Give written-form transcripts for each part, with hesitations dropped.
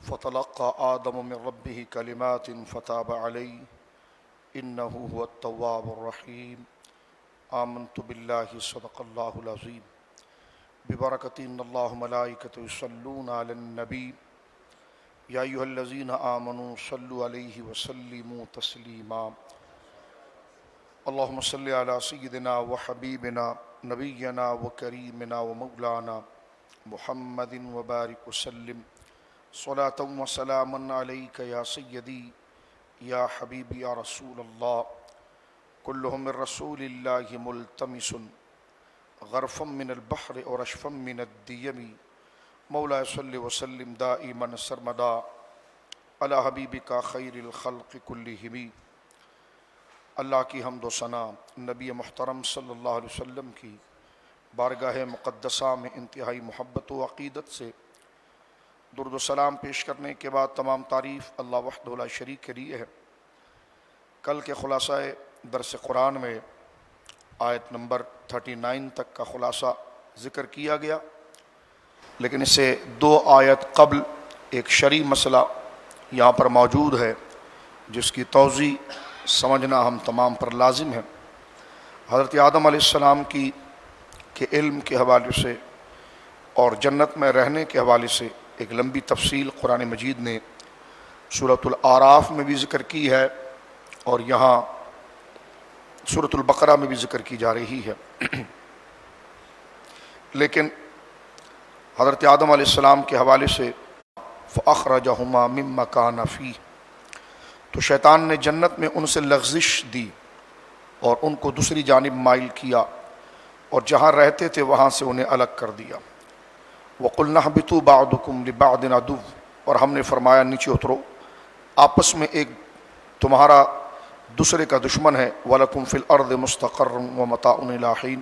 فتلقى آدم من ربه كلمات فتاب عليه إنه هو التواب الرحيم آمنت بالله صدق الله العظيم ببركة إن الله ملائكته يصلون على النبي يا أيها الذين آمنوا صلوا عليه وسلموا تسليما اللهم صل على سيدنا وحبيبنا نبينا وكريمنا ومولانا محمد وبارك وسلم صلاة وسلاما عليك يا سيدي يا حبيبي يا رسول الله كلهم من رسول الله ملتمس غرفا من البحر ورشفا من الديم مولاي صل وسلم دائما سرمدا على حبيبك خير الخلق كلهم۔ اللہ کی حمد و ثنا نبی محترم صلی اللہ علیہ وسلم کی بارگاہ مقدسہ میں انتہائی محبت و عقیدت سے درود و سلام پیش کرنے کے بعد تمام تعریف اللہ وحدہ لا شریک کے لیے ہے۔ کل کے خلاصہ درس قرآن میں آیت نمبر 39 تک کا خلاصہ ذکر کیا گیا، لیکن اس سے 2 آیت قبل ایک شرعی مسئلہ یہاں پر موجود ہے جس کی توضیح سمجھنا ہم تمام پر لازم ہے۔ حضرت آدم علیہ السلام کے علم کے حوالے سے اور جنت میں رہنے کے حوالے سے ایک لمبی تفصیل قرآن مجید نے سورۃ الاعراف میں بھی ذکر کی ہے اور یہاں سورۃ البقرہ میں بھی ذکر کی جا رہی ہے، لیکن حضرت آدم علیہ السلام کے حوالے سے فَأَخْرَجَهُمَا مِمَّا كَانَ فِيهِ، تو شیطان نے جنت میں ان سے لغزش دی اور ان کو دوسری جانب مائل کیا اور جہاں رہتے تھے وہاں سے انہیں الگ کر دیا۔ وَقُلْنَا اهْبِطُوا بَعْضُكُمْ لِبَعْضٍ عَدُوٌّ، اور ہم نے فرمایا نیچے اترو، آپس میں ایک تمہارا دوسرے کا دشمن ہے۔ وَلَكُمْ فِي الْأَرْضِ مُسْتَقَرٌّ وَمَتَاعٌ إِلَىٰ حِينٍ،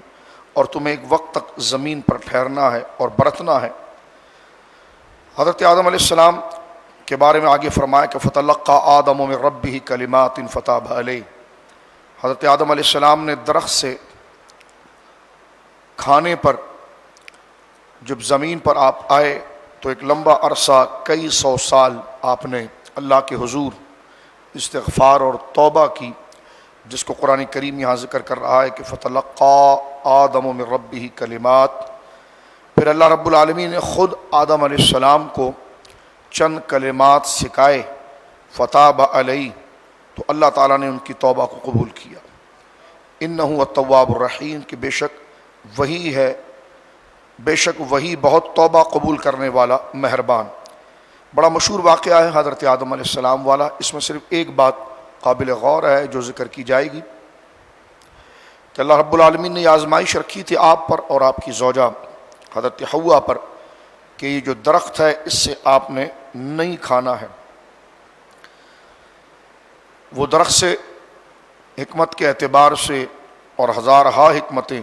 اور تمہیں ایک وقت تک زمین پر ٹھہرنا ہے اور برتنا ہے۔ حضرت آدم علیہ السلام کے بارے میں آگے فرمایا کہ فَتَلَقَّىٰ آدَمُ مِن رَبِّهِ كَلِمَاتٍ فَتَابَ عَلَيْهِ، حضرت آدم علیہ السلام نے درخت سے کھانے پر جب زمین پر آپ آئے تو ایک لمبا عرصہ کئی 100 سال آپ نے اللہ کے حضور استغفار اور توبہ کی، جس کو قرآن کریم یہاں ذکر کر رہا ہے کہ فَتَلَقَّىٰ آدَمُ مِن رَبِّهِ كَلِمَاتٍ، پھر اللہ رب العالمین نے خود آدم علیہ السلام کو چند کلمات سکھائے، فتاب علیہ، تو اللہ تعالیٰ نے ان کی توبہ کو قبول کیا۔ انہ التواب الرحیم، کہ بے شک وہی بہت توبہ قبول کرنے والا مہربان۔ بڑا مشہور واقعہ ہے حضرت آدم علیہ السلام والا، اس میں صرف ایک بات قابل غور ہے جو ذکر کی جائے گی کہ اللہ رب العالمین نے یہ آزمائش رکھی تھی آپ پر اور آپ کی زوجہ حضرت حوا پر کہ یہ جو درخت ہے اس سے آپ نے نہیں کھانا ہے۔ وہ درخت سے حکمت کے اعتبار سے اور ہزارہا حکمتیں،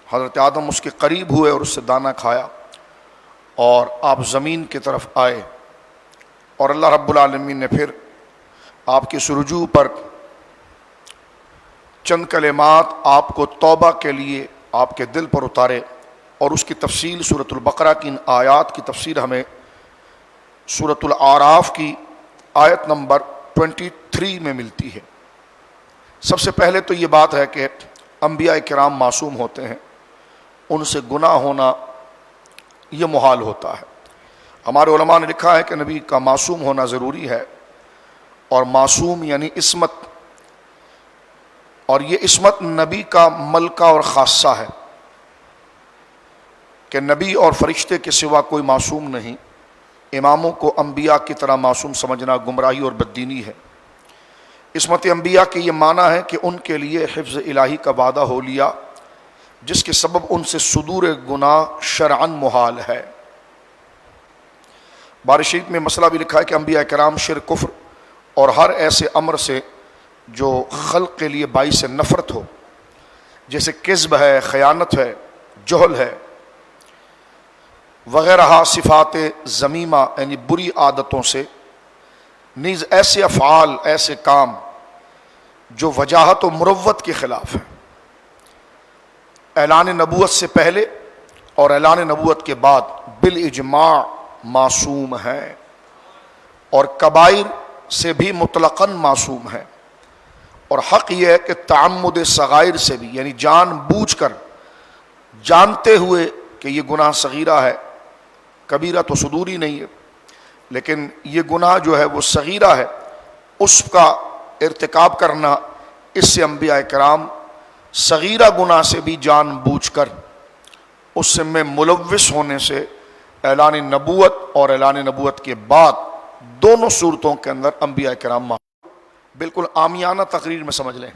حضرت آدم اس کے قریب ہوئے اور اس سے دانہ کھایا اور آپ زمین کی طرف آئے، اور اللہ رب العالمین نے پھر آپ کی رجوع پر چند کلمات آپ کو توبہ کے لیے آپ کے دل پر اتارے، اور اس کی تفصیل سورۃ البقرہ کی ان آیات کی تفسیر ہمیں سورۃ الاعراف کی آیت نمبر 23 میں ملتی ہے۔ سب سے پہلے تو یہ بات ہے کہ انبیاء کرام معصوم ہوتے ہیں، ان سے گناہ ہونا یہ محال ہوتا ہے۔ ہمارے علماء نے لکھا ہے کہ نبی کا معصوم ہونا ضروری ہے، اور معصوم یعنی عصمت، اور یہ عصمت نبی کا ملکہ اور خاصہ ہے کہ نبی اور فرشتے کے سوا کوئی معصوم نہیں۔ اماموں کو انبیاء کی طرح معصوم سمجھنا گمراہی اور بددینی ہے۔ عصمت انبیاء کے یہ معنی ہے کہ ان کے لیے حفظ الہی کا وعدہ ہو لیا، جس کے سبب ان سے صدور گناہ شرعاً محال ہے۔ بارہ شریف میں مسئلہ بھی لکھا ہے کہ انبیاء کرام شرک، کفر اور ہر ایسے امر سے جو خلق کے لیے باعث نفرت ہو، جیسے کذب ہے، خیانت ہے، جہل ہے وغیرہ صفات ذمیمہ یعنی بری عادتوں سے، نیز ایسے افعال، ایسے کام جو وجاہت و مروت کے خلاف ہیں، اعلان نبوت سے پہلے اور اعلان نبوت کے بعد بالاجماع معصوم ہیں۔ اور کبائر سے بھی مطلقاً معصوم ہے، اور حق یہ ہے کہ تعمد صغائر سے بھی، یعنی جان بوجھ کر جانتے ہوئے کہ یہ گناہ صغیرہ ہے، کبیرہ تو صدور ہی نہیں ہے، لیکن یہ گناہ جو ہے وہ صغیرہ ہے، اس کا ارتکاب کرنا، اس سے انبیاء کرام صغیرہ گناہ سے بھی جان بوجھ کر اس میں ملوث ہونے سے اعلان نبوت اور اعلان نبوت کے بعد دونوں صورتوں کے اندر انبیاء کرام بالکل عامیانہ تقریر میں سمجھ لیں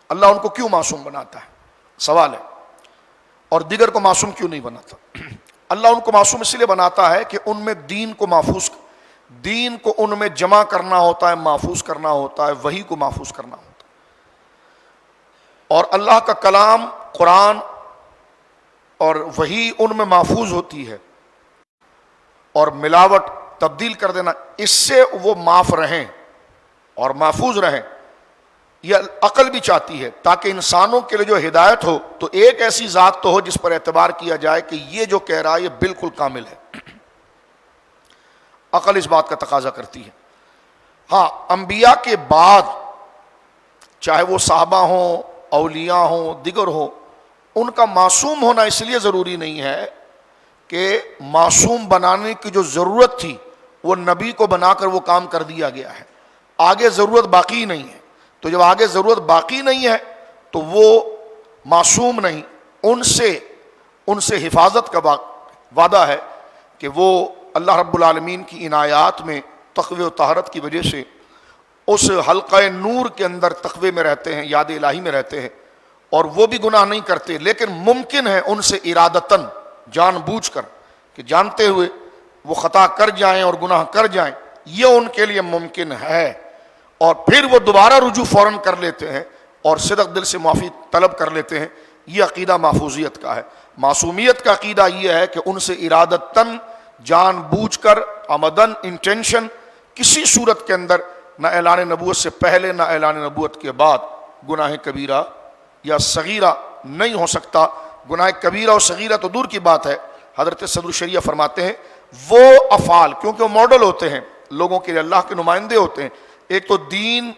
اللہ ان کو کیوں معصوم بناتا ہے، سوال ہے، اور دیگر کو معصوم کیوں نہیں بناتا؟ اللہ ان کو معصوم اس لیے بناتا ہے کہ ان میں دین کو محفوظ، دین کو ان میں جمع کرنا ہوتا ہے، محفوظ کرنا ہوتا ہے، وحی کو محفوظ کرنا ہوتا ہے، اور اللہ کا کلام قرآن اور وحی ان میں محفوظ ہوتی ہے، اور ملاوٹ تبدیل کر دینا، اس سے وہ معاف رہیں اور محفوظ رہیں، یہ عقل بھی چاہتی ہے تاکہ انسانوں کے لیے جو ہدایت ہو تو ایک ایسی ذات تو ہو جس پر اعتبار کیا جائے کہ یہ جو کہہ رہا ہے یہ بالکل کامل ہے، عقل اس بات کا تقاضا کرتی ہے۔ ہاں، انبیاء کے بعد چاہے وہ صحابہ ہوں، اولیاء ہوں، دیگر ہوں، ان کا معصوم ہونا اس لیے ضروری نہیں ہے کہ معصوم بنانے کی جو ضرورت تھی وہ نبی کو بنا کر وہ کام کر دیا گیا ہے، آگے ضرورت باقی نہیں ہے، تو جب آگے ضرورت باقی نہیں ہے تو وہ معصوم نہیں، ان سے حفاظت کا وعدہ ہے کہ وہ اللہ رب العالمین کی عنایات میں تقوی و طہارت کی وجہ سے اس حلقہ نور کے اندر تقوی میں رہتے ہیں، یاد الہی میں رہتے ہیں، اور وہ بھی گناہ نہیں کرتے، لیکن ممکن ہے ان سے ارادتاً جان بوجھ کر کہ جانتے ہوئے وہ خطا کر جائیں اور گناہ کر جائیں، یہ ان کے لیے ممکن ہے، اور پھر وہ دوبارہ رجوع فوراً کر لیتے ہیں اور صدق دل سے معافی طلب کر لیتے ہیں۔ یہ عقیدہ محفوظیت کا ہے۔ معصومیت کا عقیدہ یہ ہے کہ ان سے ارادتاً جان بوجھ کر عمدن انٹینشن کسی صورت کے اندر نہ اعلان نبوت سے پہلے نہ اعلان نبوت کے بعد گناہ کبیرہ یا صغیرہ نہیں ہو سکتا۔ گناہ کبیرہ اور صغیرہ تو دور کی بات ہے، حضرت صدر الشریعہ فرماتے ہیں وہ افعال، کیونکہ وہ ماڈل ہوتے ہیں لوگوں کے لیے، اللہ کے نمائندے ہوتے ہیں، ایک تو دین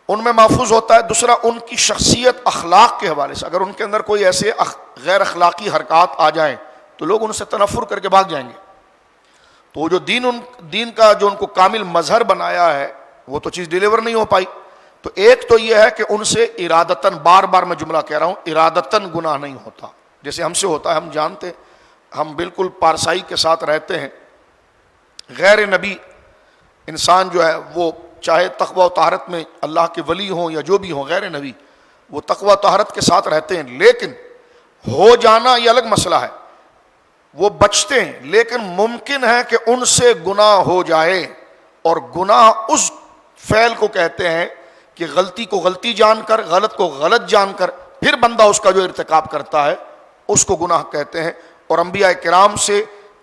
ان میں محفوظ ہوتا ہے، دوسرا ان کی شخصیت اخلاق کے حوالے سے اگر ان کے اندر کوئی ایسے غیر اخلاقی حرکات آ جائیں تو لوگ ان سے تنفر کر کے بھاگ جائیں گے۔ تو جو دین کا جو ان کو کامل مظہر بنایا ہے وہ تو چیز ڈیلیور نہیں ہو پائی۔ تو ایک تو یہ ہے کہ ان سے ارادتاً، بار بار میں جملہ کہہ رہا ہوں، ارادتاً گناہ نہیں ہوتا، جیسے ہم سے ہوتا ہے، ہم جانتے، ہم بالکل پارسائی کے ساتھ رہتے ہیں۔ غیر نبی انسان جو ہے وہ چاہے تقوی و طہارت میں اللہ کے ولی ہوں یا جو بھی ہوں، غیر نبی وہ تقوی و طہارت کے ساتھ رہتے ہیں، لیکن ہو جانا یہ الگ مسئلہ ہے، وہ بچتے ہیں، لیکن ممکن ہے کہ ان سے گناہ ہو جائے، اور گناہ اس فعل کو کہتے ہیں کہ غلطی کو غلطی جان کر، غلط کو غلط جان کر پھر بندہ اس کا جو ارتکاب کرتا ہے اس کو گناہ کہتے ہیں۔ اور انبیاء کرام سے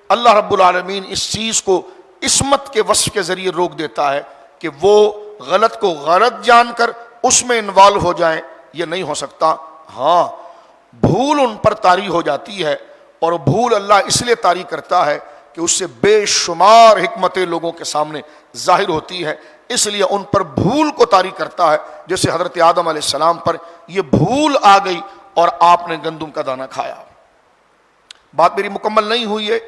اللہ رب العالمین اس چیز کو عصمت کے وصف کے ذریعے روک دیتا ہے کہ وہ غلط کو غلط جان کر اس میں انوالو ہو جائیں، یہ نہیں ہو سکتا۔ ہاں، بھول ان پر طاری ہو جاتی ہے، اور بھول اللہ اس لیے طاری کرتا ہے کہ اس سے بے شمار حکمتیں لوگوں کے سامنے ظاہر ہوتی ہے، اس لیے ان پر بھول کو طاری کرتا ہے۔ جیسے حضرت آدم علیہ السلام پر یہ بھول آ گئی اور آپ نے گندم کا دانہ کھایا۔ بات میری مکمل نہیں ہوئی ہے،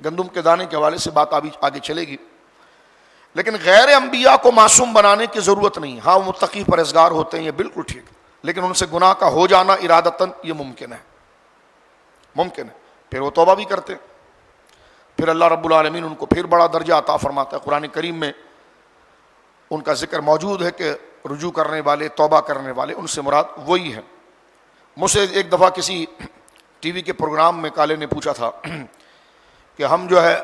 گندم کے دانے کے حوالے سے بات آگے چلے گی، لیکن غیر انبیاء کو معصوم بنانے کی ضرورت نہیں۔ ہاں، وہ متقی پرہیزگار ہوتے ہیں، یہ بالکل ٹھیک، لیکن ان سے گناہ کا ہو جانا ارادتاً یہ ممکن ہے، ممکن ہے، پھر وہ توبہ بھی کرتے، پھر اللہ رب العالمین ان کو پھر بڑا درجہ عطا فرماتا ہے۔ قرآن کریم میں ان کا ذکر موجود ہے کہ رجوع کرنے والے، توبہ کرنے والے، ان سے مراد وہی ہیں۔ مجھ سے ایک دفعہ کسی ٹی وی کے پروگرام میں کالے نے پوچھا تھا کہ ہم جو ہے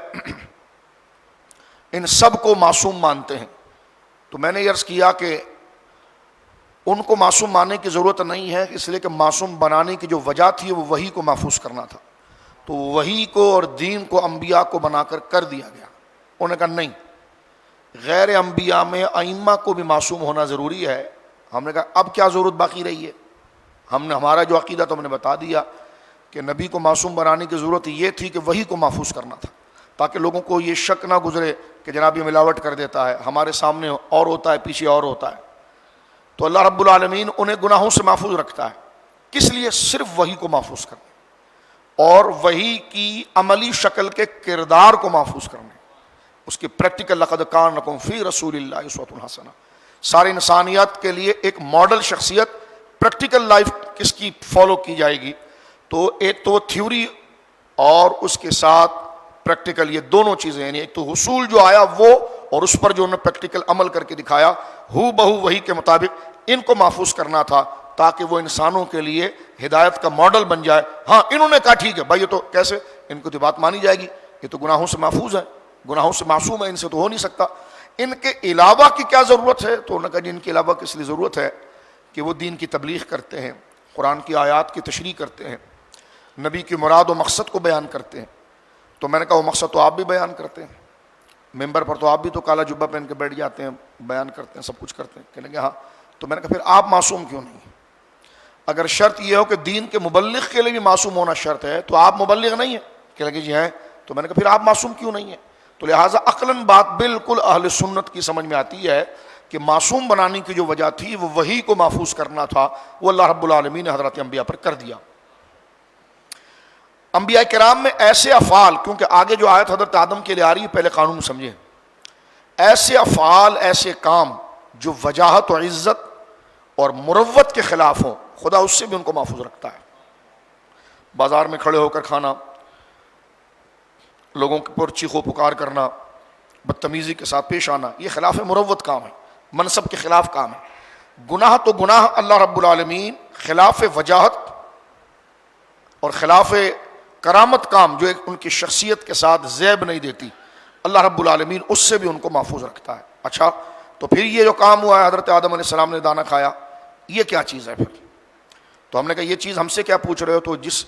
ان سب کو معصوم مانتے ہیں، تو میں نے عرض کیا کہ ان کو معصوم ماننے کی ضرورت نہیں ہے، اس لیے کہ معصوم بنانے کی جو وجہ تھی وہ وحی کو محفوظ کرنا تھا، تو وحی کو اور دین کو انبیاء کو بنا کر دیا گیا۔ انہوں نے کہا نہیں، غیر انبیاء میں ائمہ کو بھی معصوم ہونا ضروری ہے۔ ہم نے کہا اب کیا ضرورت باقی رہی ہے؟ ہم نے ہمارا جو عقیدہ تو ہم نے بتا دیا کہ نبی کو معصوم بنانے کی ضرورت یہ تھی کہ وحی کو محفوظ کرنا تھا، تاکہ لوگوں کو یہ شک نہ گزرے کہ جناب یہ ملاوٹ کر دیتا ہے، ہمارے سامنے اور ہوتا ہے پیچھے اور ہوتا ہے. تو اللہ رب العالمین انہیں گناہوں سے محفوظ رکھتا ہے. کس لیے؟ صرف وحی کو محفوظ کرنے اور وحی کی عملی شکل کے کردار کو محفوظ کرنے، اس کی پریکٹیکل لقد کان لکم فی رسول اللہ اسوۃ حسنہ. ساری انسانیت کے لیے ایک ماڈل شخصیت، پریکٹیکل لائف کس کی فالو کی جائے گی. تو ایک تو تھیوری اور اس کے ساتھ پریکٹیکل، یہ دونوں چیزیں، یعنی ایک تو حصول جو آیا وہ، اور اس پر جو انہوں نے پریکٹیکل عمل کر کے دکھایا ہو بہو وہی کے مطابق، ان کو محفوظ کرنا تھا تاکہ وہ انسانوں کے لیے ہدایت کا ماڈل بن جائے. ہاں انہوں نے کہا ٹھیک ہے بھائی یہ تو کیسے، ان کو تو بات مانی جائے گی، یہ تو گناہوں سے محفوظ ہے، گناہوں سے معصوم ہے، ان سے تو ہو نہیں سکتا، ان کے علاوہ کی کیا ضرورت ہے؟ تو انہوں نے کہا جی ان کے علاوہ کس لیے ضرورت ہے کہ وہ دین کی تبلیغ کرتے ہیں، قرآن کی آیات کی تشریح کرتے ہیں، نبی کی مراد و مقصد کو بیان کرتے ہیں. تو میں نے کہا وہ مقصد تو آپ بھی بیان کرتے ہیں، ممبر پر تو آپ بھی تو کالا جبہ پہن کے بیٹھ جاتے ہیں، بیان کرتے ہیں، سب کچھ کرتے ہیں. کہنے لگے ہاں. تو میں نے کہا پھر آپ معصوم کیوں نہیں؟ اگر شرط یہ ہو کہ دین کے مبلغ کے لیے بھی معصوم ہونا شرط ہے تو آپ مبلغ نہیں ہیں. کہنے لگے جی ہیں. تو میں نے کہا پھر آپ معصوم کیوں نہیں ہیں؟ تو لہٰذا عقلاً بات بالکل اہل سنت کی سمجھ میں آتی ہے کہ معصوم بنانے کی جو وجہ تھی وہ وحی کو محفوظ کرنا تھا، وہ اللہ رب العالمین نے حضرت انبیاء پر کر دیا. انبیاء کرام میں ایسے افعال، کیونکہ آگے جو آیت حضرت آدم کے لیے آ رہی ہے پہلے قانون سمجھیں، ایسے افعال، ایسے کام جو وجاہت و عزت اور مروت کے خلاف ہوں، خدا اس سے بھی ان کو محفوظ رکھتا ہے. بازار میں کھڑے ہو کر کھانا، لوگوں کے پر چیخو پکار کرنا، بدتمیزی کے ساتھ پیش آنا، یہ خلاف مروت کام ہے، منصب کے خلاف کام ہے. گناہ تو گناہ اللہ رب العالمین خلاف وجاہت اور خلاف کرامت کام جو ان کی شخصیت کے ساتھ زیب نہیں دیتی، اللہ رب العالمین اس سے بھی ان کو محفوظ رکھتا ہے. اچھا تو پھر یہ جو کام ہوا ہے، حضرت آدم علیہ السلام نے دانہ کھایا، یہ کیا چیز ہے پھر؟ تو ہم نے کہا یہ چیز ہم سے کیا پوچھ رہے ہو؟ تو جس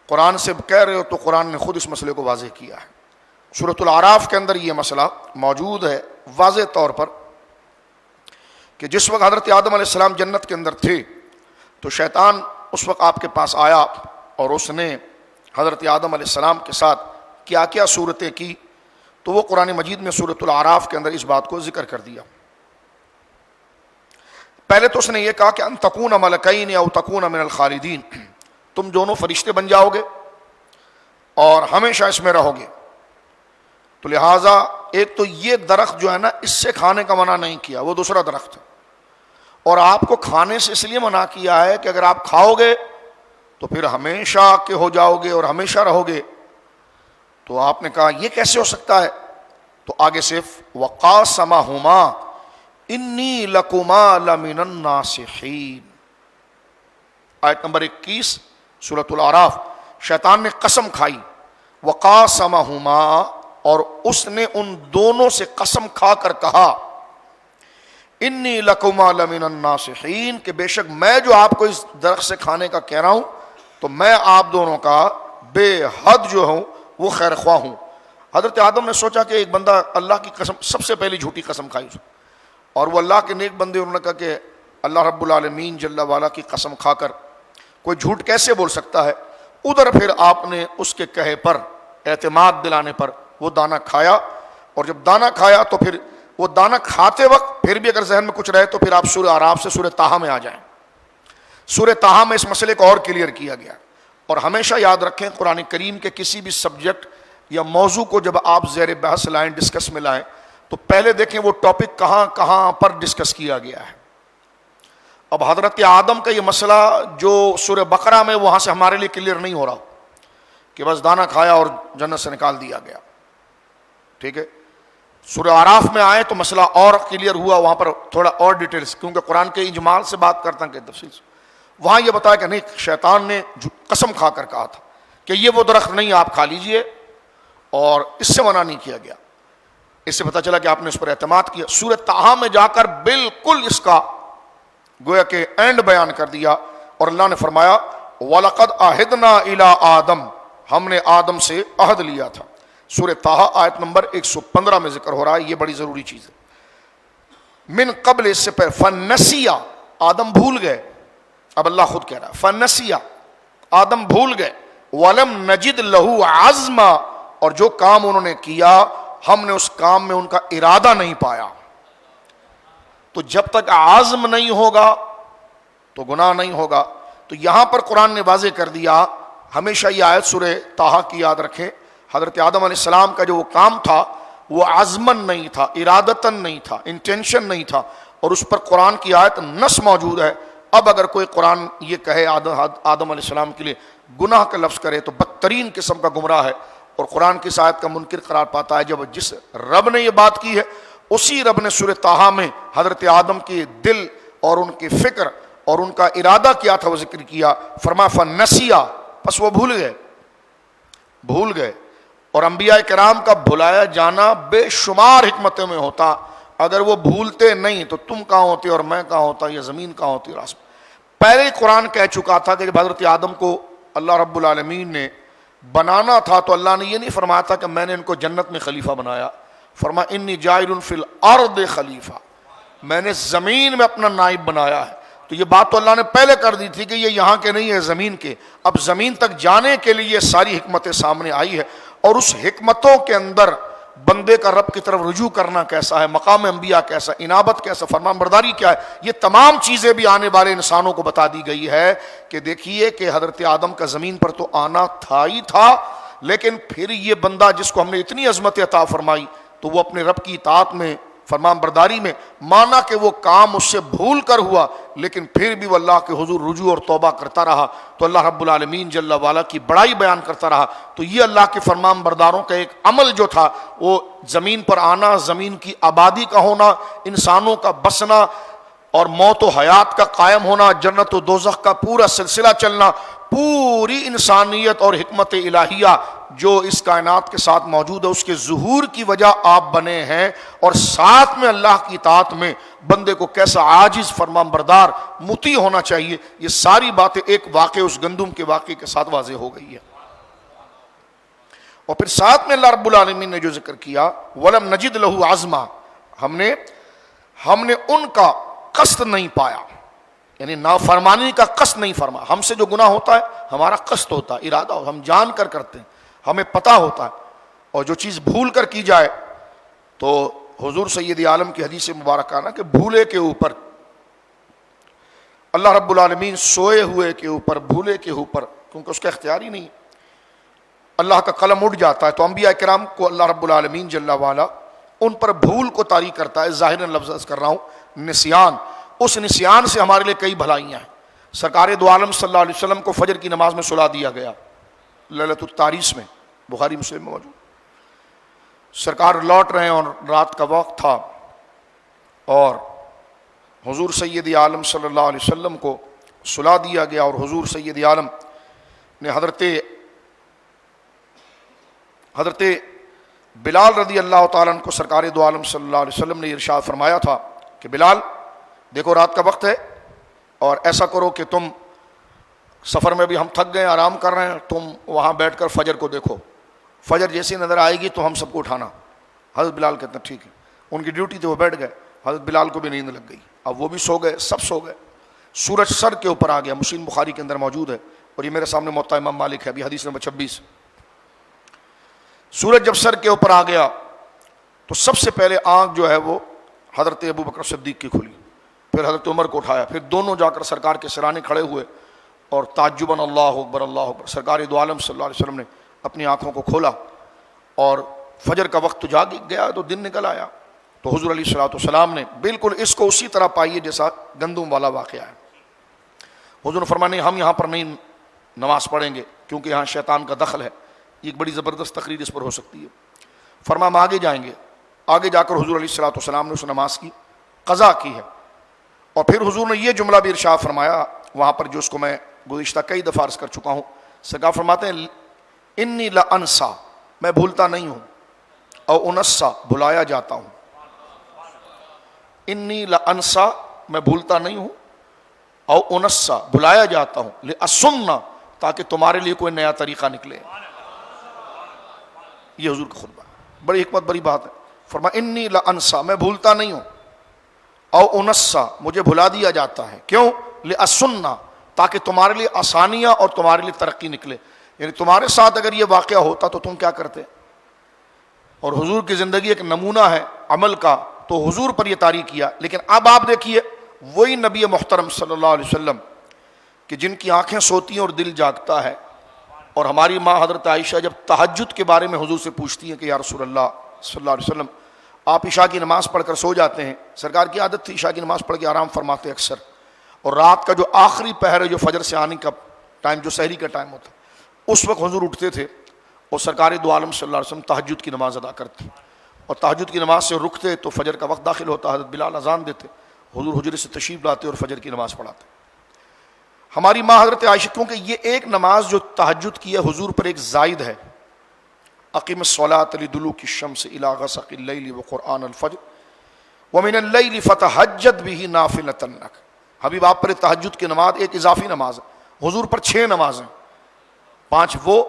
قرآن سے کہہ رہے ہو تو قرآن نے خود اس مسئلے کو واضح کیا ہے. سورۃ الاعراف کے اندر یہ مسئلہ موجود ہے واضح طور پر کہ جس وقت حضرت آدم علیہ السلام جنت کے اندر تھے تو شیطان اس وقت آپ کے پاس آیا اور اس نے حضرت آدم علیہ السلام کے ساتھ کیا کیا صورتیں کی. تو وہ قرآن مجید میں سورۃ الاعراف کے اندر اس بات کو ذکر کر دیا. پہلے تو اس نے یہ کہا کہ ان تکون ملکین او تکون من الخالدین، تم دونوں فرشتے بن جاؤ گے اور ہمیشہ اس میں رہو گے. تو لہٰذا ایک تو یہ درخت جو ہے نا اس سے کھانے کا منع نہیں کیا، وہ دوسرا درخت ہے، اور آپ کو کھانے سے اس لیے منع کیا ہے کہ اگر آپ کھاؤ گے تو پھر ہمیشہ کے ہو جاؤ گے اور ہمیشہ رہو گے. تو آپ نے کہا یہ کیسے ہو سکتا ہے؟ تو آگے صرف وقاسمہما انی لکما لمن الناصحین، آیت نمبر 21 سورۃ الاعراف. شیطان نے قسم کھائی، وقاسمہما، اور اس نے ان دونوں سے قسم کھا کر کہا انی لکما لمن الناصحین، کہ بے شک میں جو آپ کو اس درخت سے کھانے کا کہہ رہا ہوں تو میں آپ دونوں کا بے حد جو ہوں وہ خیر خواہ ہوں. حضرت آدم نے سوچا کہ ایک بندہ اللہ کی قسم، سب سے پہلی جھوٹی قسم کھائی اس، اور وہ اللہ کے نیک بندے، انہوں نے کہا کہ اللہ رب العالمین جل والا کی قسم کھا کر کوئی جھوٹ کیسے بول سکتا ہے. ادھر پھر آپ نے اس کے کہے پر، اعتماد دلانے پر وہ دانہ کھایا، اور جب دانہ کھایا تو پھر وہ دانہ کھاتے وقت پھر بھی اگر ذہن میں کچھ رہے تو پھر آپ سورہ اعراف سے سورہ طٰہٰ میں آ جائیں. سورہ طٰہٰ میں اس مسئلے کو اور کلیئر کیا گیا. اور ہمیشہ یاد رکھیں قرآن کریم کے کسی بھی سبجیکٹ یا موضوع کو جب آپ زیر بحث لائیں، ڈسکس میں لائیں، تو پہلے دیکھیں وہ ٹاپک کہاں کہاں پر ڈسکس کیا گیا ہے. اب حضرت آدم کا یہ مسئلہ جو سورہ بقرہ میں، وہاں سے ہمارے لیے کلیئر نہیں ہو رہا کہ بس دانہ کھایا اور جنت سے نکال دیا گیا. ٹھیک ہے، سورہ اعراف میں آئے تو مسئلہ اور کلیئر ہوا، وہاں پر تھوڑا اور ڈیٹیلز، کیونکہ قرآن کے اجمال سے بات کرتا کہ تفصیل سے. وہاں یہ بتایا کہ نہیں، شیطان نے قسم کھا کر کہا تھا کہ یہ وہ درخت نہیں، آپ کھا لیجئے، اور اس سے منع نہیں کیا گیا. اس سے پتہ چلا کہ آپ نے اس پر اعتماد کیا. سورہ طٰہٰ میں جا کر بالکل اس کا گویا کہ اینڈ بیان کر دیا، اور اللہ نے فرمایا وَلَقَدْ عَهِدْنَا إِلَىٰ آدَمَ، ہم نے آدم سے عہد لیا تھا. سورہ طٰہٰ آیت نمبر 115 میں ذکر ہو رہا ہے. یہ بڑی ضروری چیز ہے. من قبل، اس سے پہلے، فَنَسِيَ، آدم بھول گئے. اب اللہ خود کہہ رہا ہے فَنَسِيَ، آدم بھول گئے. وَلَمْ نَجِدْ لَهُ عَزْمًا، اور جو کام انہوں نے کیا ہم نے اس کام میں ان کا ارادہ نہیں پایا. تو جب تک عزم نہیں ہوگا تو گناہ نہیں ہوگا. تو یہاں پر قرآن نے واضح کر دیا. ہمیشہ یہ آیت سورہ طٰہٰ کی یاد رکھیں. حضرت آدم علیہ السلام کا جو وہ کام تھا وہ عزمن نہیں تھا, ارادتاً نہیں تھا, انٹینشن نہیں تھا, اور اس پر قرآن کی آیت نص موجود ہے. اب اگر کوئی قرآن یہ کہے آدم علیہ السلام کے لیے گناہ کا لفظ کرے تو بدترین قسم کا گمراہ ہے, اور قرآن کی اس آیت کا منکر قرار پاتا ہے. جب جس رب نے یہ بات کی ہے اسی رب نے سورہ طٰہٰ میں حضرت آدم کے دل اور ان کی فکر اور ان کا ارادہ کیا تھا وہ ذکر کیا. فرما فنسیا, پس وہ بھول گئے. اور انبیاء کرام کا بھلایا جانا بے شمار حکمتوں میں ہوتا. اگر وہ بھولتے نہیں تو تم کہاں ہوتے اور میں کہاں ہوتا, یا زمین کہاں ہوتی اور آسمان. پہلے ہی قرآن کہہ چکا تھا کہ جب حضرت آدم کو اللہ رب العالمین نے بنانا تھا تو اللہ نے یہ نہیں فرمایا تھا کہ میں نے ان کو جنت میں خلیفہ بنایا. فرمایا انی جاعل فی الارض خلیفہ, میں نے زمین میں اپنا نائب بنایا ہے. تو یہ بات تو اللہ نے پہلے کر دی تھی کہ یہ یہاں کے نہیں ہے, زمین کے. اب زمین تک جانے کے لیے ساری حکمتیں سامنے آئی ہے, اور اس حکمتوں کے اندر بندے کا رب کی طرف رجوع کرنا کیسا ہے, مقام انبیاء کیسا, انابت کیسا, فرمان برداری کیا ہے, یہ تمام چیزیں بھی آنے والے انسانوں کو بتا دی گئی ہے. کہ دیکھیے کہ حضرت آدم کا زمین پر تو آنا تھا ہی تھا, لیکن پھر یہ بندہ جس کو ہم نے اتنی عظمت عطا فرمائی تو وہ اپنے رب کی اطاعت میں, فرمان برداری میں, مانا کہ وہ کام اس سے بھول کر ہوا لیکن پھر بھی وہ اللہ کے حضور رجوع اور توبہ کرتا رہا, تو اللہ رب العالمین جل وعلا کی بڑائی بیان کرتا رہا. تو یہ اللہ کے فرمان برداروں کا ایک عمل جو تھا وہ زمین پر آنا, زمین کی آبادی کا ہونا, انسانوں کا بسنا اور موت و حیات کا قائم ہونا, جنت و دوزخ کا پورا سلسلہ چلنا, پوری انسانیت اور حکمت الہیہ جو اس کائنات کے ساتھ موجود ہے اس کے ظہور کی وجہ آپ بنے ہیں. اور ساتھ میں اللہ کی اطاعت میں بندے کو کیسا عاجز, فرمان بردار, مطیع ہونا چاہیے, یہ ساری باتیں ایک واقعے اس گندم کے واقعے کے ساتھ واضح ہو گئی ہے. اور پھر ساتھ میں اللہ رب العالمین نے جو ذکر کیا وَلَمْ نَجِدْ لَهُ عَزْمًا, ہم نے ان کا قصد نہیں پایا, یعنی نافرمانی کا قصد نہیں فرما. ہم سے جو گناہ ہوتا ہے ہمارا قصد ہوتا ہے, ارادہ ہوتا ہے, ہم جان کر کرتے ہیں, ہمیں پتہ ہوتا ہے. اور جو چیز بھول کر کی جائے تو حضور سید عالم کی حدیث مبارکہ نا کہ بھولے کے اوپر اللہ رب العالمین سوئے ہوئے کے اوپر, بھولے کے اوپر, کیونکہ اس کا اختیار ہی نہیں, اللہ کا قلم اٹھ جاتا ہے. تو انبیاء کرام کو اللہ رب العالمین جل وعلا ان پر بھول کو طاری کرتا ہے. ظاہراً لفظ کر رہا ہوں نسیان, اس نسیان سے ہمارے لیے کئی بھلائیاں ہیں. سرکار دو عالم صلی اللہ علیہ وسلم کو فجر کی نماز میں سلا دیا گیا لیلۃ التاریس میں, بخاری مسلم میں موجود. سرکار لوٹ رہے ہیں اور رات کا وقت تھا, اور حضور سید عالم صلی اللہ علیہ وسلم کو سلا دیا گیا. اور حضور سید عالم نے حضرت بلال رضی اللہ تعالیٰ عنہ کو سرکار دو عالم صلی اللہ علیہ وسلم نے ارشاد فرمایا تھا کہ بلال دیکھو رات کا وقت ہے, اور ایسا کرو کہ تم سفر میں بھی ہم تھک گئے, آرام کر رہے ہیں, تم وہاں بیٹھ کر فجر کو دیکھو, فجر جیسی نظر آئے گی تو ہم سب کو اٹھانا. حضرت بلال کہتے ہیں ٹھیک ہے. ان کی ڈیوٹی تھی, وہ بیٹھ گئے. حضرت بلال کو بھی نیند لگ گئی, اب وہ بھی سو گئے, سب سو گئے. سورج سر کے اوپر آ گیا, مسلم بخاری کے اندر موجود ہے, اور یہ میرے سامنے موطا امام مالک ہے, ابھی حدیث نمبر 26. سورج جب سر کے اوپر آ گیا تو سب سے پہلے آنکھ جو ہے وہ حضرت ابو بکر صدیق کی کھلی, پھر حضرت عمر کو اٹھایا, پھر دونوں جا کر سرکار کے سرانے کھڑے ہوئے, اور تعجباً اللہ اکبر اللہ اکبر. سرکار دو عالم صلی اللہ علیہ وسلم نے اپنی آنکھوں کو کھولا, اور فجر کا وقت تو جا گیا تو دن نکل آیا. تو حضور علیہ الصلوۃ والسلام نے بالکل اس کو اسی طرح پائیے جیسا گندم والا واقعہ ہے. حضور نے فرمایا نہیں, ہم یہاں پر نہیں نماز پڑھیں گے کیونکہ یہاں شیطان کا دخل ہے, ایک بڑی زبردست تقریر اس پر ہو سکتی ہے. فرمایا ہم آگے جائیں گے. آگے جا کر حضور علیہ الصلوۃ والسلام نے اس نماز کی قضا کی ہے. اور پھر حضور نے یہ جملہ بھی ارشاد فرمایا وہاں پر جو اس کو میں گزشتہ کئی دفعہ عرض کر چکا ہوں. سرکار فرماتے ہیں انی لانسا, میں بھولتا نہیں ہوں, او انسا, بھلایا جاتا ہوں. انی لانسا, میں بھولتا نہیں ہوں, او انسا, بھلایا جاتا ہوں, لاسنہ, تاکہ تمہارے لیے کوئی نیا طریقہ نکلے. یہ حضور کا خطبہ, بڑی حکمت بڑی بات ہے. فرمایا انی لانسا, میں بھولتا نہیں ہوں, او انسا, مجھے بھلا دیا جاتا ہے. کیوں؟ لاسنہ, تاکہ تمہارے لیے آسانیاں اور تمہارے لیے ترقی نکلے. یعنی تمہارے ساتھ اگر یہ واقعہ ہوتا تو تم کیا کرتے؟ اور حضور کی زندگی ایک نمونہ ہے عمل کا، تو حضور پر یہ طاری کیا۔ لیکن اب آپ دیکھیے وہی نبی محترم صلی اللہ علیہ وسلم کہ جن کی آنکھیں سوتی ہیں اور دل جاگتا ہے، اور ہماری ماں حضرت عائشہ جب تہجد کے بارے میں حضور سے پوچھتی ہیں کہ یا رسول اللہ صلی اللہ علیہ وسلم آپ عشاء کی نماز پڑھ کر سو جاتے ہیں، سرکار کی عادت تھی عشاء کی نماز پڑھ کے آرام فرماتے اکثر، اور رات کا جو آخری پہر ہے جو فجر سے آنے کا ٹائم، جو سحری کا ٹائم ہوتا اس وقت حضور اٹھتے تھے اور سرکار دو عالم صلی اللہ علیہ وسلم تہجد کی نماز ادا کرتے، اور تہجد کی نماز سے رکتے تو فجر کا وقت داخل ہوتا، حضرت بلال اذان دیتے، حضور حجرے سے تشریف لاتے اور فجر کی نماز پڑھاتے۔ ہماری ماں حضرت عائشہ، کیونکہ یہ ایک نماز جو تہجد کی ہے حضور پر ایک زائد ہے، اقیم الصلاۃ لدلوک الشمس الی غسق اللیل وقرآن الفجر ومن اللیل فتہجد بہ نافلۃ لک، حبیب آپ پر تہجد کی نماز ایک اضافی نماز ہے، حضور پر 6 نمازیں، 5 وہ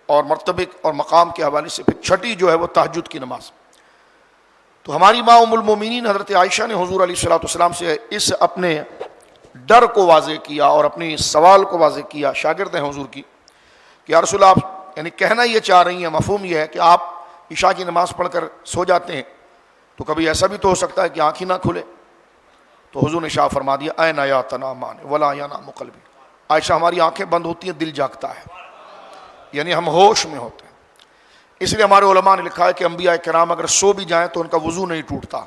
اور مرتبے اور مقام کے حوالے سے پھر چھٹی جو ہے وہ تہجد کی نماز۔ تو ہماری ماں ام المومنین حضرت عائشہ نے حضور علیہ الصلوۃ والسلام سے اس اپنے ڈر کو واضح کیا اور اپنی سوال کو واضح کیا، شاگرد ہیں حضور کی، کہ یا رسول اللہ، آپ یعنی کہنا یہ چاہ رہی ہیں، مفہوم یہ ہے کہ آپ عشاء کی نماز پڑھ کر سو جاتے ہیں، تو کبھی ایسا بھی تو ہو سکتا ہے کہ آنکھ ہی نہ کھلے؟ تو حضور نے اشارہ فرما دیا این یا تنامان ولا ینام قلبی، عائشہ ہماری آنکھیں بند ہوتی ہیں، دل جاگتا ہے، یعنی ہم ہوش میں ہوتے ہیں۔ اس لیے ہمارے علماء نے لکھا ہے کہ انبیاء کرام اگر سو بھی جائیں تو ان کا وضو نہیں ٹوٹتا۔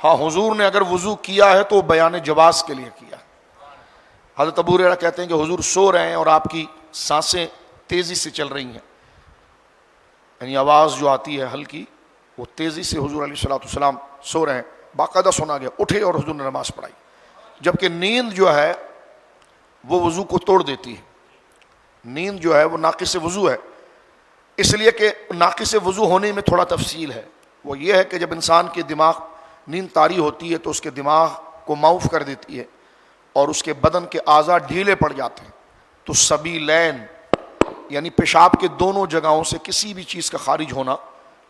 ہاں حضور نے اگر وضو کیا ہے تو بیان جواز کے لیے کیا۔ حضرت ابو ہریرہ کہتے ہیں کہ حضور سو رہے ہیں اور آپ کی سانسیں تیزی سے چل رہی ہیں، یعنی آواز جو آتی ہے ہلکی وہ تیزی سے، حضور علیہ الصلوۃ والسلام سو رہے ہیں، باقاعدہ سنا گیا، اٹھے اور حضور نے نماز پڑھائی، جبکہ نیند جو ہے وہ وضو کو توڑ دیتی ہے، نیند جو ہے وہ ناقص وضو ہے، اس لیے کہ ناقص وضو ہونے میں تھوڑا تفصیل ہے، وہ یہ ہے کہ جب انسان کے دماغ نیند طاری ہوتی ہے تو اس کے دماغ کو معاف کر دیتی ہے اور اس کے بدن کے اعضاء ڈھیلے پڑ جاتے ہیں، تو سبیلین یعنی پیشاب کے دونوں جگہوں سے کسی بھی چیز کا خارج ہونا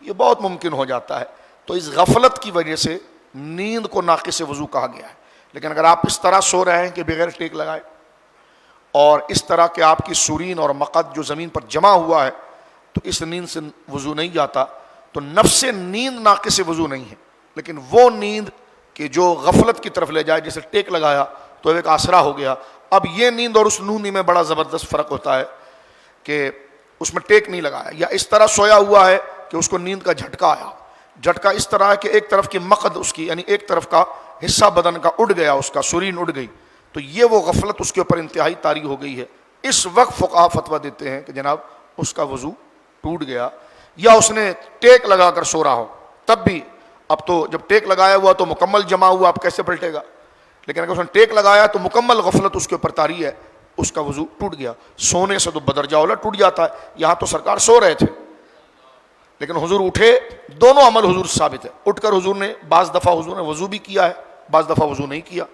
یہ بہت ممکن ہو جاتا ہے، تو اس غفلت کی وجہ سے نیند کو ناقص وضو کہا گیا ہے۔ لیکن اگر آپ اس طرح سو رہے ہیں کہ بغیر ٹیک لگائے، اور اس طرح کہ آپ کی سورین اور مقد جو زمین پر جمع ہوا ہے تو اس نیند سے وضو نہیں جاتا، تو نفس نیند ناقص وضو نہیں ہے، لیکن وہ نیند کہ جو غفلت کی طرف لے جائے، جیسے ٹیک لگایا تو ایک آسرا ہو گیا، اب یہ نیند اور اس نیند میں بڑا زبردست فرق ہوتا ہے کہ اس میں ٹیک نہیں لگایا، یا اس طرح سویا ہوا ہے کہ اس کو نیند کا جھٹکا آیا، جھٹکا اس طرح ہے کہ ایک طرف کی مقد اس کی یعنی ایک طرف کا حصہ بدن کا اڑ گیا، اس کا سورین اڑ گئی، تو یہ وہ غفلت اس کے اوپر انتہائی طاری ہو گئی ہے، اس وقت فقہا فتویٰ دیتے ہیں کہ جناب اس کا وضو ٹوٹ گیا، یا اس نے ٹیک لگا کر سو رہا ہو تب بھی، اب تو جب ٹیک لگایا ہوا تو مکمل جمع ہوا، اب کیسے پلٹے گا، لیکن اگر اس نے ٹیک لگایا تو مکمل غفلت اس کے اوپر طاری ہے، اس کا وضو ٹوٹ گیا۔ سونے سے تو بدرجہ اولا ٹوٹ جاتا ہے، یہاں تو سرکار سو رہے تھے لیکن حضور اٹھے، دونوں عمل حضور سے ثابت ہے، اٹھ کر حضور نے بعض دفعہ حضور نے وضو بھی کیا ہے، بعض دفعہ وضو نہیں کیا،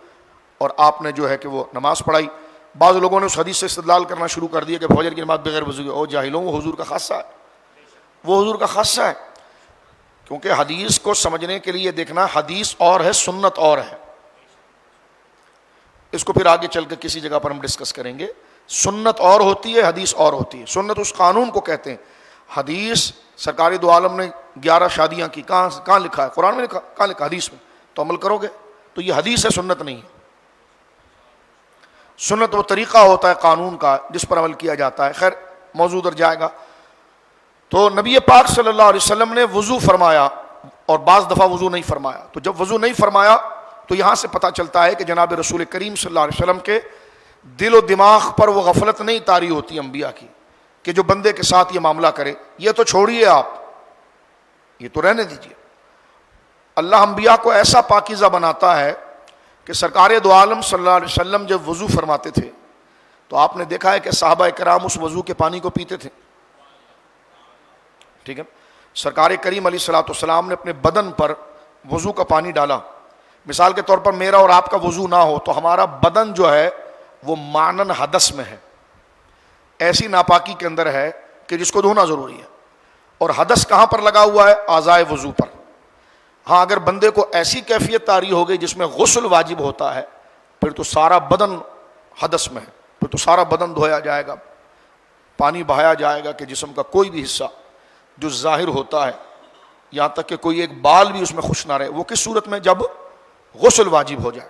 اور آپ نے جو ہے کہ وہ نماز پڑھائی۔ بعض لوگوں نے اس حدیث سے استدلال کرنا شروع کر دیا کہ فجر کی نماز بغیر وضو کے، او جاہلوں، وہ حضور کا خاصہ ہے، وہ حضور کا خاصہ ہے، کیونکہ حدیث کو سمجھنے کے لیے دیکھنا حدیث اور ہے، سنت اور ہے، اس کو پھر آگے چل کے کسی جگہ پر ہم ڈسکس کریں گے، سنت اور ہوتی ہے، حدیث اور ہوتی ہے۔ سنت اس قانون کو کہتے ہیں، حدیث سرکار دو عالم نے 11 شادیاں کی، کہاں لکھا ہے؟ قرآن میں لکھا، کہاں لکھا؟ حدیث میں، تو عمل کرو گے تو یہ حدیث ہے، سنت نہیں ہے۔ سنت وہ طریقہ ہوتا ہے قانون کا جس پر عمل کیا جاتا ہے، خیر موضوع در جائے گا۔ تو نبی پاک صلی اللہ علیہ وسلم نے وضو فرمایا اور بعض دفعہ وضو نہیں فرمایا، تو جب وضو نہیں فرمایا تو یہاں سے پتہ چلتا ہے کہ جناب رسول کریم صلی اللہ علیہ وسلم کے دل و دماغ پر وہ غفلت نہیں طاری ہوتی انبیاء کی کہ جو بندے کے ساتھ یہ معاملہ کرے، یہ تو چھوڑیے آپ، یہ تو رہنے دیجیے۔ اللہ انبیاء کو ایسا پاکیزہ بناتا ہے کہ سرکار دو عالم صلی اللہ علیہ وسلم جب وضو فرماتے تھے تو آپ نے دیکھا ہے کہ صحابہ کرام اس وضو کے پانی کو پیتے تھے، ٹھیک ہے۔ سرکار کریم علیہ الصلوۃ والسلام نے اپنے بدن پر وضو کا پانی ڈالا، مثال کے طور پر میرا اور آپ کا وضو نہ ہو تو ہمارا بدن جو ہے وہ معنن حدث میں ہے، ایسی ناپاکی کے اندر ہے کہ جس کو دھونا ضروری ہے، اور حدث کہاں پر لگا ہوا ہے؟ اعضائے وضو پر۔ ہاں اگر بندے کو ایسی کیفیت طاری ہو گئی جس میں غسل واجب ہوتا ہے پھر تو سارا بدن حدث میں ہے، پھر تو سارا بدن دھویا جائے گا، پانی بہایا جائے گا کہ جسم کا کوئی بھی حصہ جو ظاہر ہوتا ہے، یہاں تک کہ کوئی ایک بال بھی اس میں خشک نہ رہے، وہ کس صورت میں؟ جب غسل واجب ہو جائے.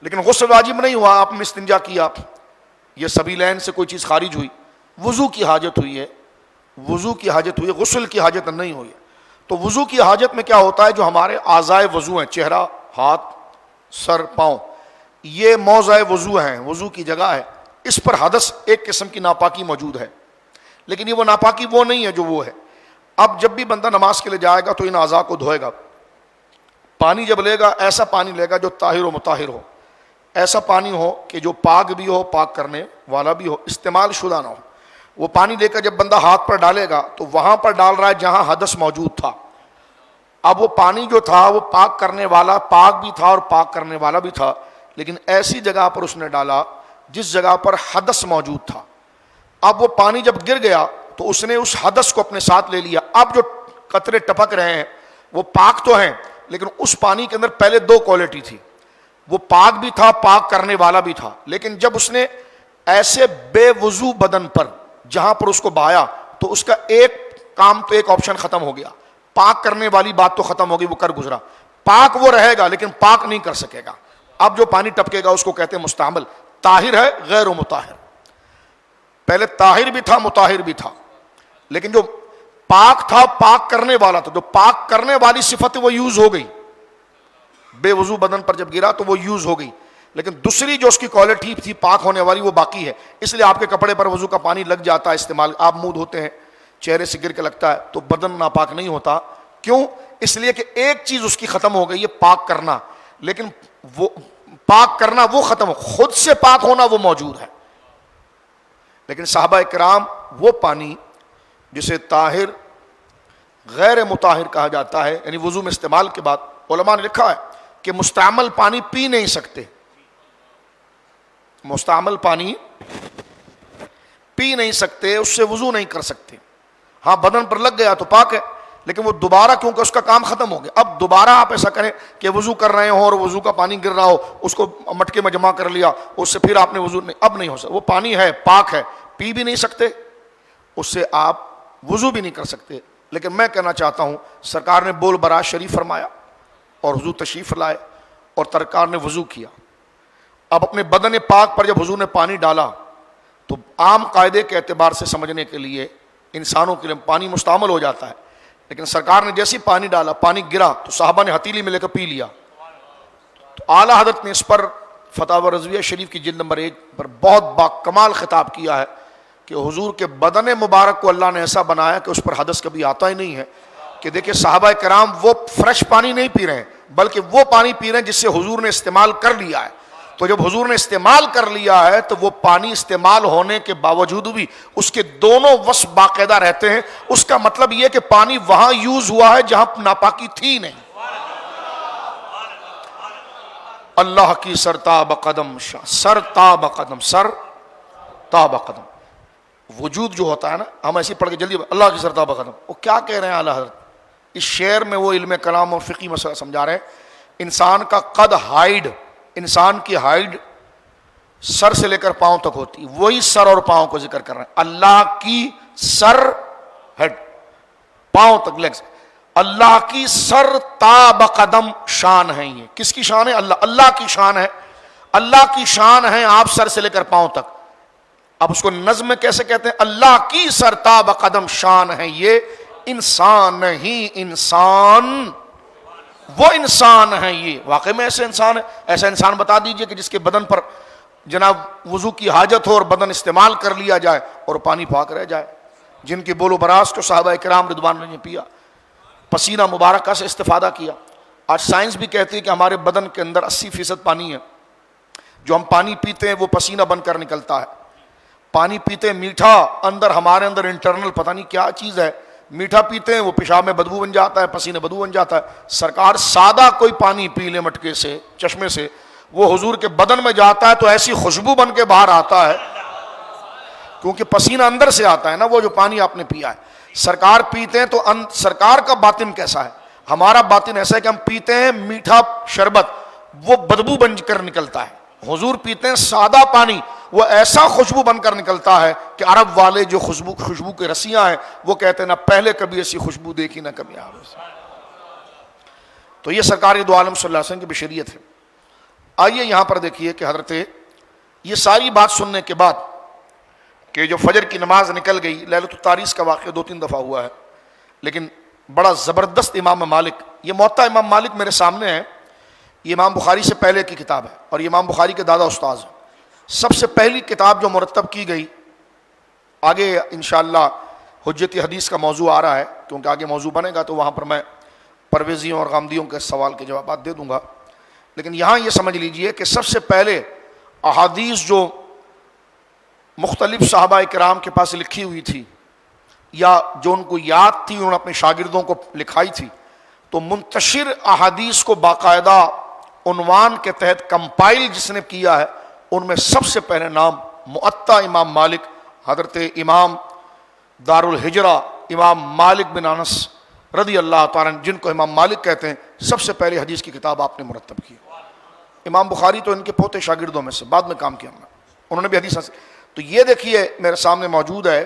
لیکن غسل واجب نہیں ہوا، آپ نے استنجا کیا، یہ سبیلین سے کوئی چیز خارج ہوئی، وضو کی حاجت ہوئی ہے، وضو کی حاجت ہوئی ہے، غسل کی حاجت نہیں ہوئی ہے. تو وضو کی حاجت میں کیا ہوتا ہے؟ جو ہمارے اعضائے وضو ہیں، چہرہ، ہاتھ، سر، پاؤں، یہ موضع وضو ہیں، وضو کی جگہ ہے، اس پر حدث ایک قسم کی ناپاکی موجود ہے. لیکن یہ وہ ناپاکی وہ نہیں ہے جو وہ ہے. اب جب بھی بندہ نماز کے لیے جائے گا تو ان اعضاء کو دھوئے گا. پانی جب لے گا ایسا پانی لے گا جو طاہر و مطہر ہو، ایسا پانی ہو کہ جو پاک بھی ہو، پاک کرنے والا بھی ہو، استعمال شدہ نہ ہو. وہ پانی لے کر جب بندہ ہاتھ پر ڈالے گا تو وہاں پر ڈال رہا ہے جہاں حدث موجود تھا. اب وہ پانی جو تھا وہ پاک کرنے والا پاک بھی تھا اور پاک کرنے والا بھی تھا، لیکن ایسی جگہ پر اس نے ڈالا جس جگہ پر حدث موجود تھا. اب وہ پانی جب گر گیا تو اس نے اس حدث کو اپنے ساتھ لے لیا. اب جو قطرے ٹپک رہے ہیں وہ پاک تو ہیں، لیکن اس پانی کے اندر پہلے دو کوالٹی تھی، وہ پاک بھی تھا، پاک کرنے والا بھی تھا. لیکن جب اس نے ایسے بے وضو بدن پر جہاں پر اس کو بہایا تو اس کا ایک کام تو ایک آپشن ختم ہو گیا، پاک کرنے والی بات تو ختم ہو گئی، وہ کر گزرا. پاک وہ رہے گا لیکن پاک نہیں کر سکے گا. اب جو پانی ٹپکے گا اس کو کہتے ہیں مستعمل. طاہر ہے غیر مطہر. پہلے طاہر بھی تھا، مطہر بھی تھا، لیکن جو پاک تھا پاک کرنے والا تھا، جو پاک کرنے والی صفت وہ یوز ہو گئی، بے وضو بدن پر جب گرا تو وہ یوز ہو گئی. لیکن دوسری جو اس کی کوالٹی تھی پاک ہونے والی وہ باقی ہے. اس لیے آپ کے کپڑے پر وضو کا پانی لگ جاتا ہے، استعمال آپ منہ دھوتے ہیں، چہرے سے گر کے لگتا ہے تو بدن ناپاک نہیں ہوتا. کیوں؟ اس لیے کہ ایک چیز اس کی ختم ہو گئی ہے، پاک کرنا. لیکن وہ پاک کرنا وہ ختم ہو، خود سے پاک ہونا وہ موجود ہے. لیکن صحابہ کرام وہ پانی جسے طاہر غیر مطہر کہا جاتا ہے، یعنی وضو میں استعمال کے بعد، علماء نے لکھا ہے کہ مستعمل پانی پی نہیں سکتے، مستعمل پانی پی نہیں سکتے، اس سے وضو نہیں کر سکتے. ہاں بدن پر لگ گیا تو پاک ہے، لیکن وہ دوبارہ کیونکہ اس کا کام ختم ہو گیا. اب دوبارہ آپ ایسا کریں کہ وضو کر رہے ہوں اور وضو کا پانی گر رہا ہو، اس کو مٹکے میں جمع کر لیا، اس سے پھر آپ نے وضو نہیں، اب نہیں ہو سکتا. وہ پانی ہے، پاک ہے، پی بھی نہیں سکتے، اس سے آپ وضو بھی نہیں کر سکتے. لیکن میں کہنا چاہتا ہوں سرکار نے بول برات شریف فرمایا اور حضور تشریف لائے اور سرکار نے وضو کیا. اب اپنے بدن پاک پر جب حضور نے پانی ڈالا تو عام قاعدے کے اعتبار سے سمجھنے کے لیے انسانوں کے لیے پانی مستعمل ہو جاتا ہے. لیکن سرکار نے جیسے پانی ڈالا، پانی گرا تو صحابہ نے ہتیلی میں لے کر پی لیا. تو اعلیٰ حضرت نے اس پر فتاوی رضویہ شریف کی جلد نمبر 1 پر بہت باکمال خطاب کیا ہے کہ حضور کے بدن مبارک کو اللہ نے ایسا بنایا کہ اس پر حدث کبھی آتا ہی نہیں ہے. کہ دیکھیں صحابہ کرام وہ فریش پانی نہیں پی رہے ہیں بلکہ وہ پانی پی رہے ہیں جس سے حضور نے استعمال کر لیا ہے. تو جب حضور نے استعمال کر لیا ہے تو وہ پانی استعمال ہونے کے باوجود بھی اس کے دونوں وصف باقاعدہ رہتے ہیں. اس کا مطلب یہ کہ پانی وہاں یوز ہوا ہے جہاں ناپاکی تھی نہیں. اللہ کی سرتاب قدم، سرتاب قدم، سرتاب قدم. وجود جو ہوتا ہے نا، ہم ایسے پڑھ کے جلدی اللہ کی سرتاب قدم، وہ کیا کہہ رہے ہیں اعلیٰ حضرت؟ اس شعر میں وہ علم کلام اور فقہی مسئلہ سمجھا رہے ہیں. انسان کا قد، ہائٹ، انسان کی ہائٹ سر سے لے کر پاؤں تک ہوتی، وہی سر اور پاؤں کو ذکر کر رہے ہیں. اللہ کی سر، ہیڈ، پاؤں تک، لیگز. اللہ کی سر تاب قدم شان ہے. یہ کس کی شان ہے؟ اللہ کی شان ہے. اللہ کی شان ہے آپ سر سے لے کر پاؤں تک. اب اس کو نظم میں کیسے کہتے ہیں؟ اللہ کی سر تاب قدم شان ہے یہ انسان نہیں، انسان وہ انسان ہے. یہ واقعی میں ایسے انسان ہے؟ ایسا انسان بتا دیجئے کہ جس کے بدن پر جناب وضو کی حاجت ہو اور بدن استعمال کر لیا جائے اور پانی پاک رہ جائے. جن کی بول و براز کو صحابہ کرام رضوان اللہ نے پیا، پسینہ مبارکہ سے استفادہ کیا. آج سائنس بھی کہتی ہے کہ ہمارے بدن کے اندر 80% پانی ہے. جو ہم پانی پیتے ہیں وہ پسینہ بن کر نکلتا ہے. پانی پیتے ہیں میٹھا، اندر ہمارے اندر انٹرنل پتہ نہیں کیا چیز ہے، میٹھا پیتے ہیں وہ پیشاب میں بدبو بن جاتا ہے، پسینے بدبو بن جاتا ہے. سرکار سادہ کوئی پانی پی لے مٹکے سے، چشمے سے، وہ حضور کے بدن میں جاتا ہے تو ایسی خوشبو بن کے باہر آتا ہے کیونکہ پسینہ اندر سے آتا ہے نا، وہ جو پانی آپ نے پیا ہے. سرکار پیتے ہیں تو سرکار کا باطن کیسا ہے؟ ہمارا باطن ایسا ہے کہ ہم پیتے ہیں میٹھا شربت، وہ بدبو بن کر نکلتا ہے. حضور پیتے ہیں سادہ پانی، وہ ایسا خوشبو بن کر نکلتا ہے کہ عرب والے جو خوشبو کے رسیاں ہیں وہ کہتے ہیں نہ پہلے کبھی ایسی خوشبو دیکھی نہ کبھی آگے۔ تو یہ سرکار دو عالم صلی اللہ علیہ وسلم کی بشریت ہے۔ آئیے یہاں پر دیکھیے کہ حضرت یہ ساری بات سننے کے بعد کہ جو فجر کی نماز نکل گئی، لیلۃ التاریس کا واقعہ 2-3 دفعہ ہوا ہے، لیکن بڑا زبردست امام مالک، یہ موطا امام مالک میرے سامنے ہے، یہ امام بخاری سے پہلے کی کتاب ہے اور یہ امام بخاری کے دادا استاذ ہیں۔ سب سے پہلی کتاب جو مرتب کی گئی، آگے انشاءاللہ حجت حدیث کا موضوع آ رہا ہے، کیونکہ آگے موضوع بنے گا تو وہاں پر میں پرویزیوں اور غامدیوں کے سوال کے جوابات دے دوں گا، لیکن یہاں یہ سمجھ لیجئے کہ سب سے پہلے احادیث جو مختلف صحابہ کرام کے پاس لکھی ہوئی تھی یا جو ان کو یاد تھی، انہوں نے اپنے شاگردوں کو لکھائی تھی، تو منتشر احادیث کو باقاعدہ عنوان کے تحت کمپائل جس نے کیا ہے، ان میں سب سے پہلے نام موطا امام مالک، حضرت امام دار الہجرہ امام مالک بن انس رضی اللہ تعالیٰ عنہ، جن کو امام مالک کہتے ہیں، سب سے پہلے حدیث کی کتاب آپ نے مرتب کی۔ امام بخاری تو ان کے پوتے شاگردوں میں سے بعد میں کام کیا، انہوں نے بھی حدیث حاصل۔ تو یہ دیکھیے میرے سامنے موجود ہے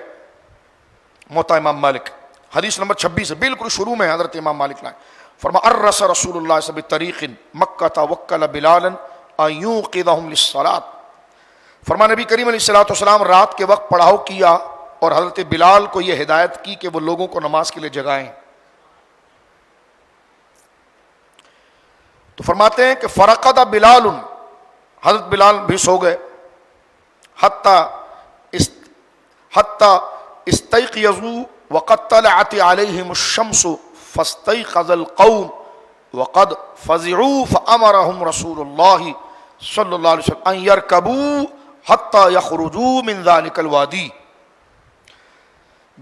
موطا امام مالک، حدیث نمبر 26 ہے، بالکل شروع میں حضرت امام مالک لائے، فرما ارس رسول اللہ صلی اللہ علیہ وسلم بطریق مکہ وکل بلالا ان یوقظہم للصلاۃ، فرما نبی کریم علیہ الصلوۃ والسلام رات کے وقت پڑاؤ کیا اور حضرت بلال کو یہ ہدایت کی کہ وہ لوگوں کو نماز کے لیے جگائیں۔ تو فرماتے ہیں کہ فرقد بلال، حضرت بلال بھی سو گئے، حتی استيقظوا وقد طلعت عليهم الشمس فاستيقظ القوم وقد فزعوا فأمرهم رسول الله صلی اللہ علیہ وسلم ان يركبوا حتى يخرجوا من ذلك الوادي۔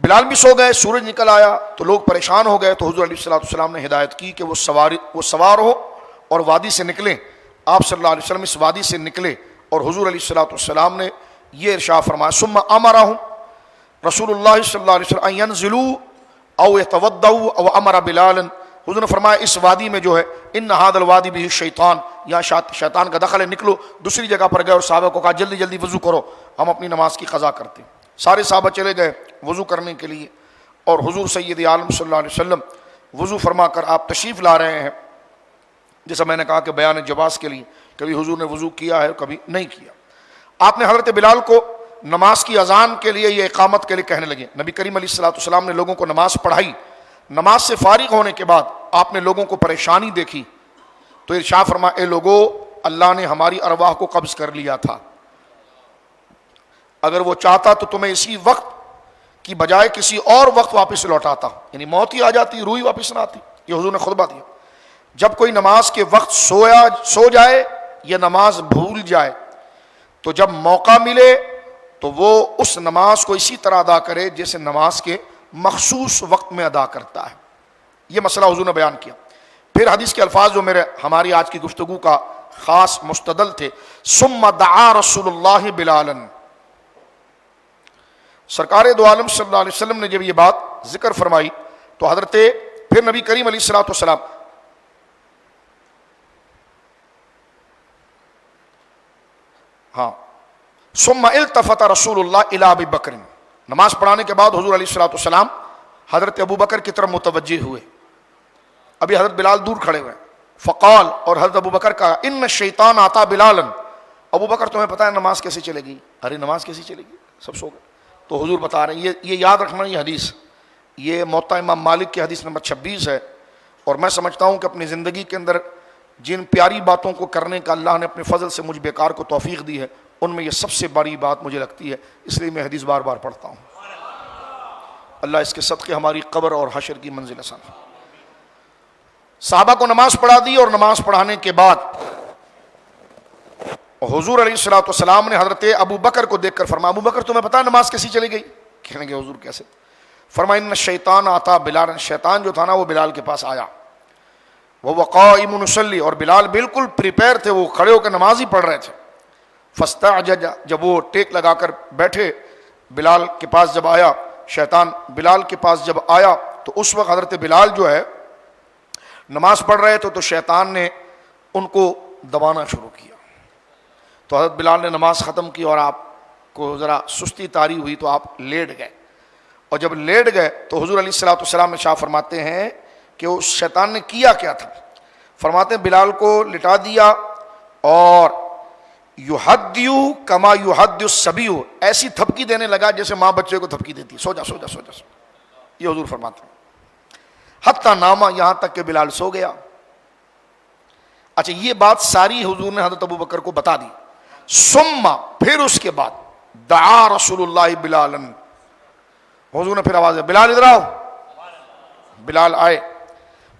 بلال بھی سو گئے، سورج نکل آیا تو لوگ پریشان ہو گئے، تو حضور علیہ الصلوۃ والسلام نے ہدایت کی کہ وہ سوار ہو اور وادی سے نکلیں۔ آپ صلی اللہ علیہ وسلم اس وادی سے نکلے اور حضور علیہ الصلوۃ والسلام نے یہ ارشاد فرمایا ثم امرهم رسول اللہ صلی اللہ علیہ وسلم ان ينزلوا او يتوضؤوا او امر بلالا، حضور نے فرمایا اس وادی میں جو ہے ان هذا الوادی به الشیطان، یہاں شیطان کا دخل ہے، نکلو۔ دوسری جگہ پر گئے اور صحابہ کو کہا جلدی جلدی وضو کرو، ہم اپنی نماز کی قضا کرتے ہیں۔ سارے صحابہ چلے گئے وضو کرنے کے لیے اور حضور سید عالم صلی اللہ علیہ وسلم وضو فرما کر آپ تشریف لا رہے ہیں۔ جیسا میں نے کہا کہ بیان جواز کے لیے کبھی حضور نے وضو کیا ہے کبھی نہیں کیا۔ آپ نے حضرت بلال کو نماز کی اذان کے لیے یا اقامت کے لیے کہنے لگے۔ نبی کریم علیہ الصلوۃ والسلام نے لوگوں کو نماز پڑھائی، نماز سے فارغ ہونے کے بعد آپ نے لوگوں کو پریشانی دیکھی تو ارشاد فرمایا اے لوگو، اللہ نے ہماری ارواح کو قبض کر لیا تھا، اگر وہ چاہتا تو تمہیں اسی وقت کی بجائے کسی اور وقت واپس لوٹاتا، یعنی موت ہی آ جاتی، روح ہی واپس نہ آتی۔ یہ حضور نے خطبہ دیا۔ جب کوئی نماز کے وقت سو جائے یا نماز بھول جائے تو جب موقع ملے تو وہ اس نماز کو اسی طرح ادا کرے جیسے نماز کے مخصوص وقت میں ادا کرتا ہے۔ یہ مسئلہ حضور نے بیان کیا۔ پھر حدیث کے الفاظ جو ہماری آج کی گفتگو کا خاص مستدل تھے، ثم دعا رسول اللہ بلالا، سرکار دو عالم صلی اللہ علیہ وسلم نے جب یہ بات ذکر فرمائی تو حضرت پھر نبی کریم علیہ الصلوۃ والسلام ثم التفت رسول اللہ الی ابی بکر، نماز پڑھانے کے بعد حضور علیہ الصلوۃ والسلام حضرت ابو بکر کی طرف متوجہ ہوئے، ابھی حضرت بلال دور کھڑے ہوئے، فقال، اور حضرت ابو بکر کہا ان الشیطان آتا بلالا، ابو بکر تمہیں پتہ ہے نماز کیسے چلے گی؟ ارے نماز کیسے چلے گی، سب سو گئے۔ تو حضور بتا رہے ہیں، یہ یاد رکھنا، یہ حدیث یہ موطا امام مالک کی حدیث نمبر 26 ہے، اور میں سمجھتا ہوں کہ اپنی زندگی کے اندر جن پیاری باتوں کو کرنے کا اللہ نے اپنے فضل سے مجھ بیکار کو توفیق دی ہے، ان میں یہ سب سے بڑی بات مجھے لگتی ہے، اس لیے میں حدیث بار بار پڑھتا ہوں۔ اللہ اس کے صدقے ہماری قبر اور حشر کی منزل آسان۔ صحابہ کو نماز پڑھا دی اور نماز پڑھانے کے بعد حضور علیہ الصلوۃ والسلام نے حضرت ابو بکر کو دیکھ کر فرمایا ابو بکر تمہیں پتا نماز کیسی چلی گئی؟ کہنے گے حضور کیسے؟ فرمایا ان الشیطان آتا بلال، شیطان جو تھا نا وہ بلال کے پاس آیا، وہ قائم یصلی، اور بلال بالکل پریپیئر تھے، وہ کھڑے ہو کے نماز ہی پڑھ رہے تھے۔ فاستعجج، جب وہ ٹیک لگا کر بیٹھے بلال کے پاس جب آیا، شیطان بلال کے پاس جب آیا تو اس وقت حضرت بلال جو ہے نماز پڑھ رہے تھے تو شیطان نے ان کو دبانا شروع کیا۔ تو حضرت بلال نے نماز ختم کی اور آپ کو ذرا سستی طاری ہوئی تو آپ لیٹ گئے، اور جب لیٹ گئے تو حضور علیہ الصلوۃ والسلام ارشاد فرماتے ہیں کہ اس شیطان نے کیا کیا تھا. فرماتے ہیں بلال کو لٹا دیا اور یحدیو کما یحدی الصبی، ایسی تھپکی دینے لگا جیسے ماں بچے کو تھپکی دیتی، سو جا سو جا سو جا سو. یہ حضور فرماتے ہیں حتیٰ نامہ، یہاں تک کہ بلال سو گیا. اچھا یہ بات ساری حضور نے حضرت ابو بکر کو بتا دی. ثم، پھر اس کے بعد دعا رسول اللہ بلالا، حضور نے پھر آواز دی بلال ادھر آؤ. بلال آئے.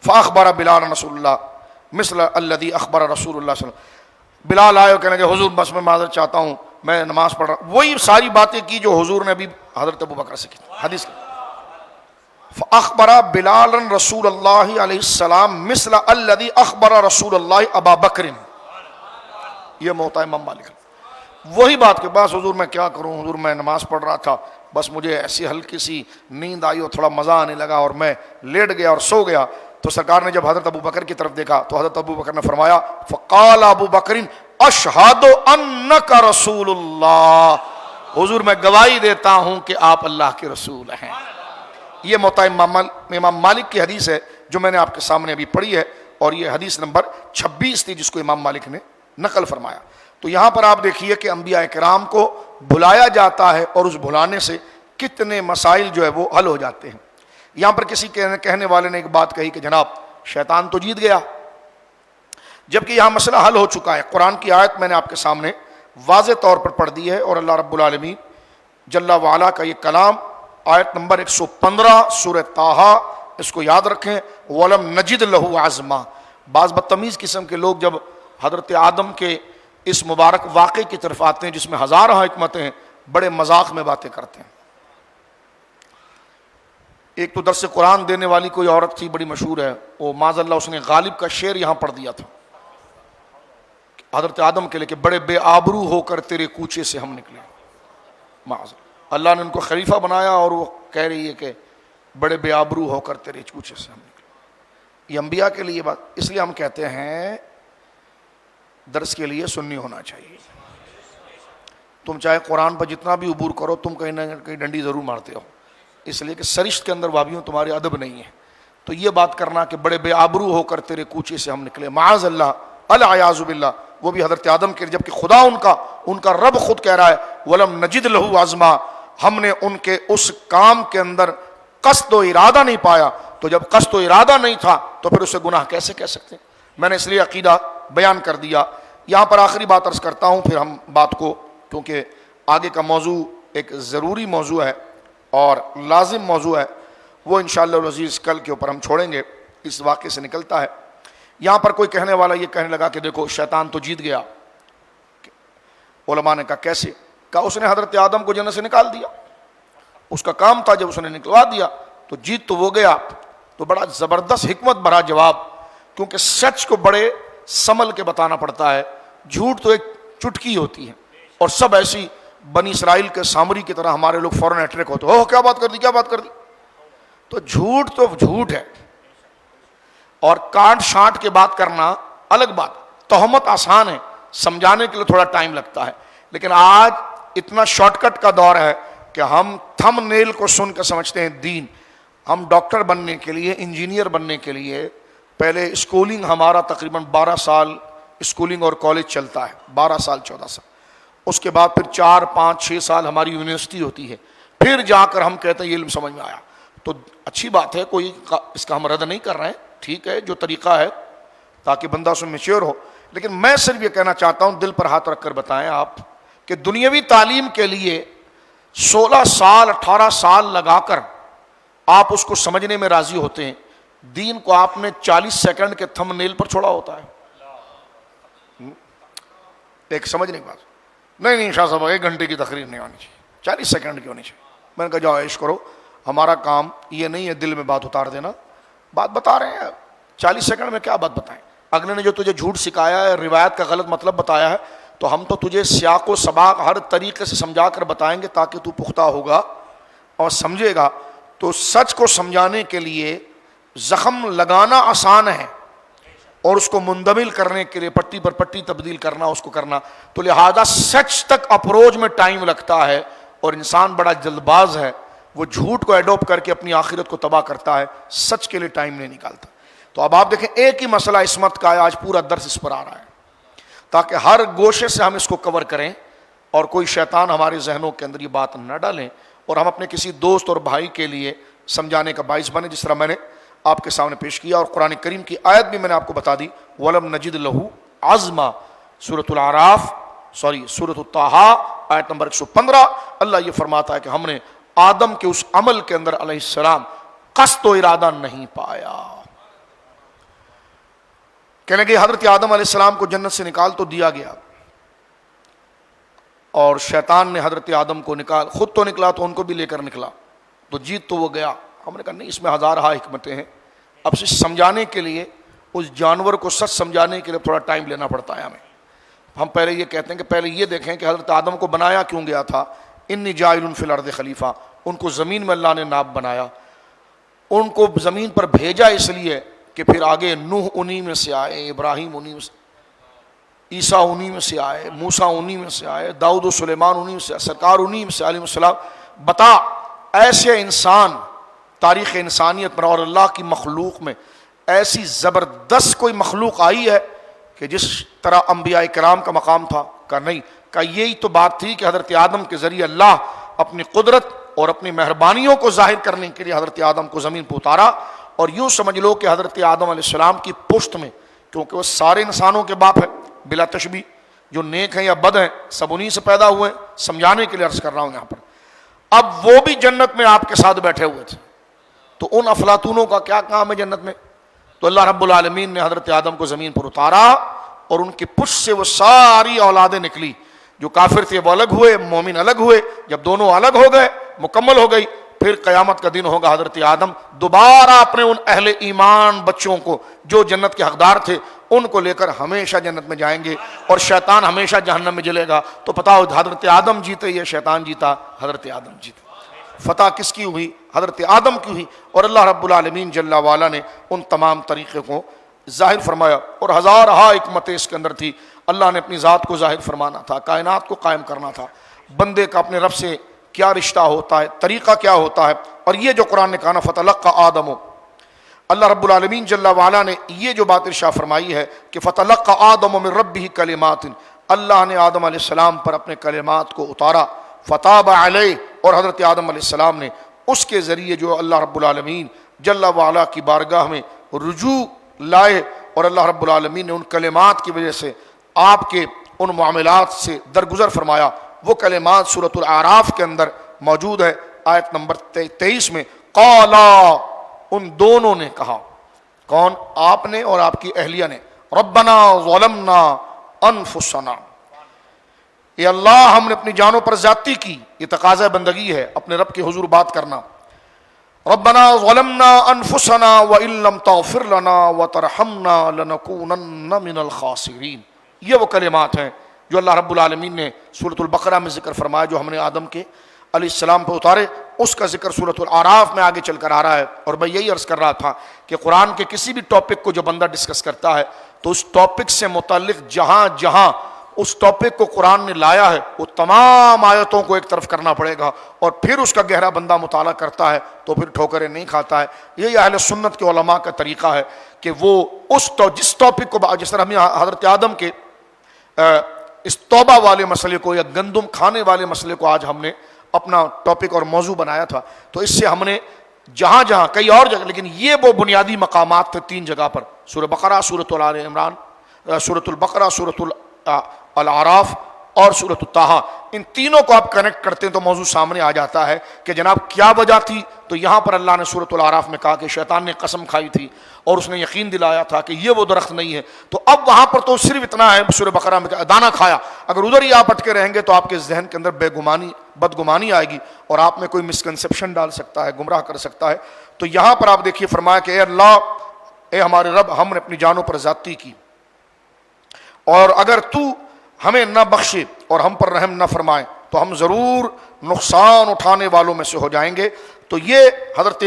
فاخبر بلال رسول اللہ مثل الذی اخبر رسول اللہ صلی اللہ علیہ وسلم. بلال آئے اور کہنے کہ حضور بس میں معذرت چاہتا ہوں، میں نماز پڑھ رہا. وہی ساری باتیں کی جو حضور نے ابھی حضرت ابو بکر سے کی حدیث کی. فاخبر بلال رسول اللہ علیہ السلام مثل الذی اخبر رسول اللہ ابا بکر. یہ موطا امام مالک. وہی بات کے بعد حضور میں کیا کروں، حضور میں نماز پڑھ رہا تھا، بس مجھے ایسی ہلکی سی نیند آئی اور تھوڑا مزہ آنے لگا اور میں لیٹ گیا اور سو گیا. تو سرکار نے جب حضرت ابو بکر کی طرف دیکھا تو حضرت ابو بکر نے فرمایا فقال ابو بکر اشہد انک رسول اللہ، حضور میں گواہی دیتا ہوں کہ آپ اللہ کے رسول ہیں. یہ موطا امام مالک کی حدیث ہے جو میں نے آپ کے سامنے ابھی پڑھی ہے، اور یہ حدیث نمبر 26 تھی جس کو امام مالک نے نقل فرمایا. تو یہاں پر آپ دیکھیے کہ انبیاء کرام کو بلایا جاتا ہے اور اس بلانے سے کتنے مسائل جو ہے وہ حل ہو جاتے ہیں. یہاں پر کسی کہنے والے نے ایک بات کہی کہ جناب شیطان تو جیت گیا، جبکہ یہاں مسئلہ حل ہو چکا ہے. قرآن کی آیت میں نے آپ کے سامنے واضح طور پر پڑھ دی ہے، اور اللہ رب العالمین جل وعلا کا یہ کلام آیت نمبر 115 سورہ طٰہٰ، اس کو یاد رکھیں. وَلَمْ نَجِدْ لَهُ عَزْمًا. بعض بدتمیز قسم کے لوگ جب حضرت آدم کے اس مبارک واقعے کی طرف آتے ہیں جس میں ہزارہ حکمتیں ہیں، بڑے مذاق میں باتیں کرتے ہیں. ایک تو درس قرآن دینے والی کوئی عورت تھی بڑی مشہور ہے، وہ معاذ اللہ اس نے غالب کا شعر یہاں پڑھ دیا تھا حضرت آدم کے لیے کہ بڑے بے آبرو ہو کر تیرے کوچے سے ہم نکلے. معاذ اللہ نے ان کو خلیفہ بنایا اور وہ کہہ رہی ہے کہ بڑے بے آبرو ہو کر تیرے کوچے سے ہم نکلے. یہ انبیاء کے لیے بات، اس لیے ہم کہتے ہیں درس کے لیے سنی ہونا چاہیے. تم چاہے قرآن پر جتنا بھی عبور کرو، تم کہیں نہ کہیں ڈنڈی ضرور مارتے ہو، اس لیے کہ سرشت کے اندر وابیوں تمہارے ادب نہیں ہے. تو یہ بات کرنا کہ بڑے بے آبرو ہو کر تیرے کوچے سے ہم نکلے، معاذ اللہ، العیاذ باللہ، وہ بھی حضرت آدم کے، جبکہ خدا ان کا رب خود کہہ رہا ہے وَلَمْ نَجِدْ لَهُ عَزْمًا، ہم نے ان کے اس کام کے اندر قصد و ارادہ نہیں پایا. تو جب قصد و ارادہ نہیں تھا تو پھر اسے گناہ کیسے کہہ سکتے ہیں. میں نے اس لیے عقیدہ بیان کر دیا. یہاں پر آخری بات عرض کرتا ہوں، پھر ہم بات کو، کیونکہ آگے کا موضوع ایک ضروری موضوع ہے اور لازم موضوع ہے، وہ انشاءاللہ العزیز کل کے اوپر ہم چھوڑیں گے. اس واقعے سے نکلتا ہے. یہاں پر کوئی کہنے والا یہ کہنے لگا کہ دیکھو شیطان تو جیت گیا. علماء نے کہا کیسے؟ کہا اس نے حضرت آدم کو جنت سے نکال دیا، اس کا کام تھا، جب اس نے نکلوا دیا تو جیت تو وہ گیا. تو بڑا زبردست حکمت بھرا جواب، کیونکہ سچ کو بڑے سنبھل کے بتانا پڑتا ہے. جھوٹ تو ایک چٹکی ہوتی ہے، اور سب ایسی بنی اسرائیل کے سامری کی طرح ہمارے لوگ فوراً اٹریک ہوتے ہو کیا بات کر دی کیا بات کر دی. تو جھوٹ ہے، اور کاٹ شانٹ کے بات کرنا الگ بات. تہمت آسان ہے، سمجھانے کے لیے تھوڑا ٹائم لگتا ہے، لیکن آج اتنا شارٹ کٹ کا دور ہے کہ ہم تھم نیل کو سن کے سمجھتے ہیں دین. ہم ڈاکٹر بننے کے لیے، انجینئر بننے کے لیے پہلے اسکولنگ ہمارا تقریباً 12 سال اسکولنگ اور کالج چلتا ہے، 12 سال 14 سال. اس کے بعد پھر 4 5 6 سال ہماری یونیورسٹی ہوتی ہے، پھر جا کر ہم کہتے ہیں یہ علم سمجھ میں آیا. تو اچھی بات ہے، کوئی اس کا ہم رد نہیں کر رہے ہیں، ٹھیک ہے جو طریقہ ہے تاکہ بندہ اس میں میچور ہو. لیکن میں صرف یہ کہنا چاہتا ہوں، دل پر ہاتھ رکھ کر بتائیں آپ کہ دنیاوی تعلیم کے لیے 16 سال 18 سال لگا کر آپ اس کو سمجھنے میں راضی ہوتے ہیں، دین کو آپ نے 40 سیکنڈ کے تھم نیل پر چھوڑا ہوتا ہے. ایک سمجھنے کی بات نہیں شاہ صاحب 1 گھنٹے کی تقریر نہیں ہونی چاہیے، 40 سیکنڈ کی ہونی چاہیے. میں نے کہا جاؤ عیش کرو، ہمارا کام یہ نہیں ہے دل میں بات اتار دینا. بات بتا رہے ہیں، 40 سیکنڈ میں کیا بات بتائیں. اگلے نے جو تجھے جھوٹ سکھایا ہے، روایت کا غلط مطلب بتایا ہے، تو ہم تو تجھے سیاق و سباق ہر طریقے سے سمجھا کر بتائیں گے تاکہ تو پختہ ہوگا اور سمجھے گا. تو سچ کو سمجھانے کے لیے زخم لگانا آسان ہے، اور اس کو مندمل کرنے کے لیے پٹی پر پٹی تبدیل کرنا، اس کو کرنا، تو لہذا سچ تک اپروچ میں ٹائم لگتا ہے، اور انسان بڑا جلد باز ہے، وہ جھوٹ کو ایڈوپٹ کر کے اپنی آخرت کو تباہ کرتا ہے، سچ کے لیے ٹائم نہیں نکالتا۔ تو اب آپ دیکھیں ایک ہی مسئلہ عصمت کا ہے، آج پورا درس اس پر آ رہا ہے، تاکہ ہر گوشے سے ہم اس کو کور کریں اور کوئی شیطان ہمارے ذہنوں کے اندر یہ بات نہ ڈالیں، اور ہم اپنے کسی دوست اور بھائی کے لیے سمجھانے کا باعث بنے، جس طرح میں نے آپ کے سامنے پیش کیا۔ اور قرآن کریم کی آیت بھی میں نے آپ کو بتا دی، وَلَمْ نَجِدْ لَهُ عَزْمًا، سورۃ الطٰہٰ آیت نمبر 115۔ اللہ یہ فرماتا ہے کہ ہم نے آدم کے اس عمل کے اندر علیہ السلام قصد و ارادہ نہیں پایا۔ کہنے کہ حضرت آدم علیہ السلام کو جنت سے نکال تو دیا گیا، اور شیطان نے حضرت آدم کو خود تو نکلا تو ان کو بھی لے کر نکلا، تو جیت تو وہ گیا۔ ہم نے کہا نہیں، اس میں ہزارہ حکمتیں ہیں۔ اب سے سمجھانے کے لیے، اس جانور کو سچ سمجھانے کے لیے تھوڑا ٹائم لینا پڑتا ہے ہمیں۔ ہم پہلے یہ کہتے ہیں کہ پہلے یہ دیکھیں کہ حضرت آدم کو بنایا کیوں گیا تھا، انی جاعل فی الارض خلیفہ، ان کو زمین میں اللہ نے نائب بنایا، ان کو زمین پر بھیجا اس لیے کہ پھر آگے نوح انہی میں سے آئے، ابراہیم انہی میں سے، عیسیٰ انہی میں سے آئے، موسیٰ انہی میں سے آئے، داؤد و سلیمان انہی میں سے، سرکار انہی میں سے علیہ السلام۔ بتا ایسے انسان تاریخ انسانیت پر اور اللہ کی مخلوق میں ایسی زبردست کوئی مخلوق آئی ہے کہ جس طرح انبیاء کرام کا مقام تھا؟ کہ نہیں، کہ یہی تو بات تھی کہ حضرت آدم کے ذریعے اللہ اپنی قدرت اور اپنی مہربانیوں کو ظاہر کرنے کے لیے حضرت آدم کو زمین پہ اتارا۔ اور یوں سمجھ لو کہ حضرت آدم علیہ السلام کی پشت میں، کیونکہ وہ سارے انسانوں کے باپ ہیں بلا تشبیہ، جو نیک ہیں یا بد ہیں سب انہی سے پیدا ہوئے، سمجھانے کے لیے عرض کر رہا ہوں یہاں پر۔ اب وہ بھی جنت میں آپ کے ساتھ بیٹھے ہوئے تھے، تو ان افلاطونوں کا کیا کام ہے جنت میں؟ تو اللہ رب العالمین نے حضرت آدم کو زمین پر اتارا، اور ان کی پشت سے وہ ساری اولادیں نکلی، جو کافر تھے وہ الگ ہوئے، مومن الگ ہوئے۔ جب دونوں الگ ہو گئے، مکمل ہو گئی، پھر قیامت کا دن ہوگا، حضرت آدم دوبارہ اپنے ان اہل ایمان بچوں کو جو جنت کے حقدار تھے ان کو لے کر ہمیشہ جنت میں جائیں گے، اور شیطان ہمیشہ جہنم میں جلے گا۔ تو پتا ہو حضرت آدم جیتے یا شیطان جیتا؟ حضرت آدم جیتے۔ فتح کس کی ہوئی؟ حضرت آدم کی ہوئی، اور اللہ رب العالمین جل وعلا نے ان تمام طریقے کو ظاہر فرمایا، اور ہزارہ حکمتیں اس کے اندر تھی۔ اللہ نے اپنی ذات کو ظاہر فرمانا تھا، کائنات کو قائم کرنا تھا، بندے کا اپنے رب سے کیا رشتہ ہوتا ہے، طریقہ کیا ہوتا ہے۔ اور یہ جو قرآن نے کہا نا فتلقى آدم، اللہ رب العالمین جل وعلا نے یہ جو بات ارشاد فرمائی ہے کہ فتلقى آدم من ربہ کلمات، اللہ نے آدم علیہ السلام پر اپنے کلمات کو اتارا، فتاب علیہ، اور حضرت آدم علیہ السلام نے اس کے ذریعے جو اللہ رب العالمین جل وعلا کی بارگاہ میں رجوع لائے، اور اللہ رب العالمین نے ان کلمات کی وجہ سے آپ کے ان معاملات سے درگزر فرمایا۔ وہ کلمات سورۃ الاعراف کے اندر موجود ہے، آیت نمبر 23 میں، قالا، ان دونوں نے کہا، کون؟ آپ نے اور آپ کی اہلیہ نے، ربنا ظلمنا انفسنا، اے اللہ ہم نے اپنی جانوں پر زیادتی کی۔ یہ تقاضا بندگی ہے، اپنے رب کے حضور بات کرنا۔ ربنا ظلمنا انفسنا وان لم تغفر لنا وترحمنا لنکونن من الخاسرین۔ یہ وہ کلمات ہیں جو اللہ رب العالمین نے سورۃ البقرہ میں ذکر فرمایا، جو ہم نے آدم کے علیہ السلام پہ اتارے، اس کا ذکر سورۃ الاعراف میں آگے چل کر آ رہا ہے۔ اور میں یہی عرض کر رہا تھا کہ قرآن کے کسی بھی ٹاپک کو جو بندہ ڈسکس کرتا ہے تو اس ٹاپک سے متعلق جہاں جہاں اس ٹاپک کو قرآن نے لایا ہے وہ تمام آیتوں کو ایک طرف کرنا پڑے گا، اور پھر اس کا گہرا بندہ مطالعہ کرتا ہے تو پھر ٹھوکریں نہیں کھاتا ہے۔ یہی اہل سنت کے علماء کا طریقہ ہے کہ وہ جس ٹاپک کو، جس طرح ہم حضرت آدم کے اس توبہ والے مسئلے کو یا گندم کھانے والے مسئلے کو آج ہم نے اپنا ٹاپک اور موضوع بنایا تھا، تو اس سے ہم نے جہاں جہاں کئی اور جگہ، لیکن یہ وہ بنیادی مقامات تھے 3 جگہ پر، سورہ بقرہ، سورۃ آل عمران، سورۃ البقرہ، سورۃ الاعراف اور سورۃ الطٰہٰ۔ ان تینوں کو آپ کنیکٹ کرتے ہیں تو موضوع سامنے آ جاتا ہے کہ جناب کیا وجہ تھی۔ تو یہاں پر اللہ نے سورۃ الاعراف میں کہا کہ شیطان نے قسم کھائی تھی اور اس نے یقین دلایا تھا کہ یہ وہ درخت نہیں ہے، تو اب وہاں پر تو صرف اتنا ہے سورہ بقرہ میں کہ دانا کھایا۔ اگر ادھر ہی آپ اٹکے رہیں گے تو آپ کے ذہن کے اندر بدگمانی آئے گی، اور آپ میں کوئی مسکنسیپشن ڈال سکتا ہے، گمراہ کر سکتا ہے۔ تو یہاں پر آپ دیکھیے فرمایا کہ اے اللہ، اے ہمارے رب، ہم نے اپنی جانوں پر زیادتی کی، اور اگر تو ہمیں نہ بخشے اور ہم پر رحم نہ فرمائے تو ہم ضرور نقصان اٹھانے والوں میں سے ہو جائیں گے۔ تو یہ حضرت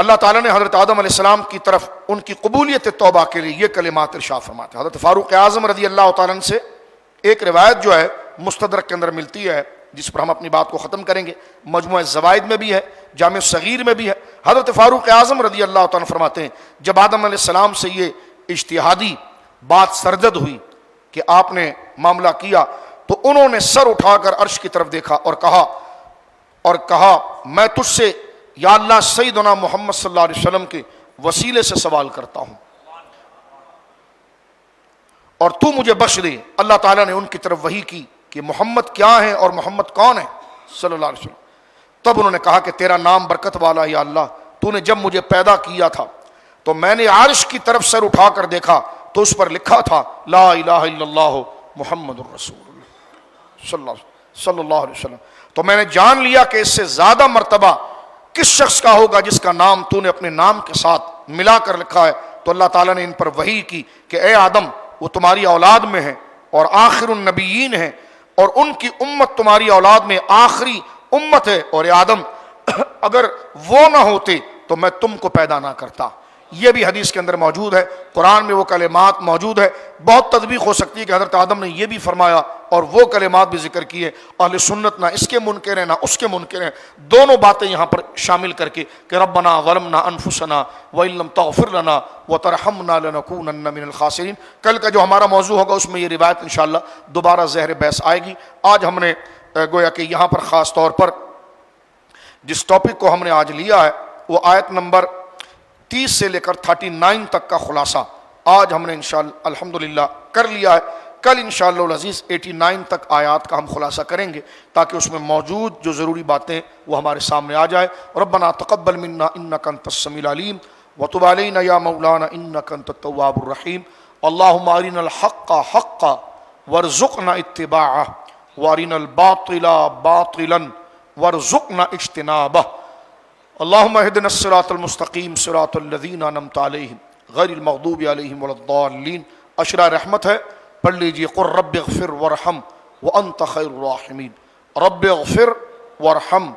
اللہ تعالیٰ نے حضرت آدم علیہ السلام کی طرف ان کی قبولیت توبہ کے لیے یہ کلمات ارشاد فرماتے ہیں۔ حضرت فاروق اعظم رضی اللہ تعالیٰ عنہ سے ایک روایت جو ہے مستدرک کے اندر ملتی ہے، جس پر ہم اپنی بات کو ختم کریں گے، مجموعہ زوائد میں بھی ہے، جامع صغیر میں بھی ہے۔ حضرت فاروق اعظم رضی اللہ تعالیٰ عنہ فرماتے ہیں جب آدم علیہ السلام سے یہ اجتہادی بات سرزد ہوئی کہ آپ نے معاملہ کیا، تو انہوں نے سر اٹھا کر عرش کی طرف دیکھا اور کہا میں تجھ سے یا اللہ سیدنا محمد صلی اللہ علیہ وسلم کے وسیلے سے سوال کرتا ہوں اور تو مجھے بخش دے۔ اللہ تعالیٰ نے ان کی طرف وحی کی کہ محمد کیا ہے اور محمد کون ہے صلی اللہ علیہ وسلم۔ تب انہوں نے کہا کہ تیرا نام برکت والا ہے یا اللہ، تو نے جب مجھے پیدا کیا تھا تو میں نے عرش کی طرف سر اٹھا کر دیکھا تو اس پر لکھا تھا لا الہ الا اللہ محمد الرسول اللہ صلی اللہ علیہ وسلم۔ تو میں نے جان لیا کہ اس سے زیادہ مرتبہ کس شخص کا ہوگا جس کا نام تو نے اپنے نام کے ساتھ ملا کر لکھا ہے۔ تو اللہ تعالیٰ نے ان پر وحی کی کہ اے آدم وہ تمہاری اولاد میں ہیں اور آخر النبیین ہیں، اور ان کی امت تمہاری اولاد میں آخری امت ہے، اور اے آدم اگر وہ نہ ہوتے تو میں تم کو پیدا نہ کرتا۔ یہ بھی حدیث کے اندر موجود ہے، قرآن میں وہ کلمات موجود ہے۔ بہت تطبیق ہو سکتی ہے کہ حضرت آدم نے یہ بھی فرمایا اور وہ کلمات بھی ذکر کیے۔ اہل سنت نہ اس کے منکر ہیں نہ اس کے منکر ہیں، دونوں باتیں یہاں پر شامل کر کے کہ ربنا ظلمنا انفسنا وان لم تغفر لنا وترحمنا لنکونن من الخاسرین۔ کل کا جو ہمارا موضوع ہوگا اس میں یہ روایت انشاءاللہ دوبارہ زہر بحث آئے گی۔ آج ہم نے گویا کہ یہاں پر خاص طور پر جس ٹاپک کو ہم نے آج لیا ہے وہ آیت نمبر 30 سے لے کر 39 تک کا خلاصہ آج ہم نے انشاءاللہ الحمدللہ کر لیا ہے۔ کل انشاءاللہ العزیز 89 تک آیات کا ہم خلاصہ کریں گے تاکہ اس میں موجود جو ضروری باتیں وہ ہمارے سامنے آ جائے۔ ربنا تقبل منا انک انت السمیع العلیم وتب علینا یا مولانا انک انت التواب الرحیم۔ اللہم ارنا الحق حقا وارزقنا اتباعہ وارنا الباطل باطلا وارزقنا اجتنابہ۔ اللہم اہدنا الصراط المستقیم صراط الذین انعمت علیہم غیر المغضوب علیہم ولا الضالین۔ اشرا رحمت ہے، پڑھ لیجئے قل رب اغفر وارحم وانت خیر الراحمین۔ رب اغفر وارحم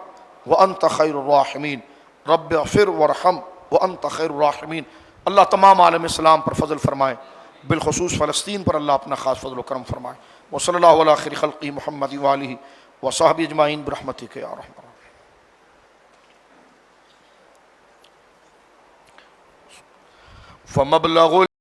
وانت خیر الراحمین، رب اغفر وارحم وانت خیر الراحمین۔ اللہ تمام عالم اسلام پر فضل فرمائے، بالخصوص فلسطین پر اللہ اپنا خاص فضل و کرم فرمائے۔ وصلی اللہ علی خیر خلقہ محمد وآلہ وصحبہ اجمعین برحمتک یا ارحم الراحمین۔ فمبلغ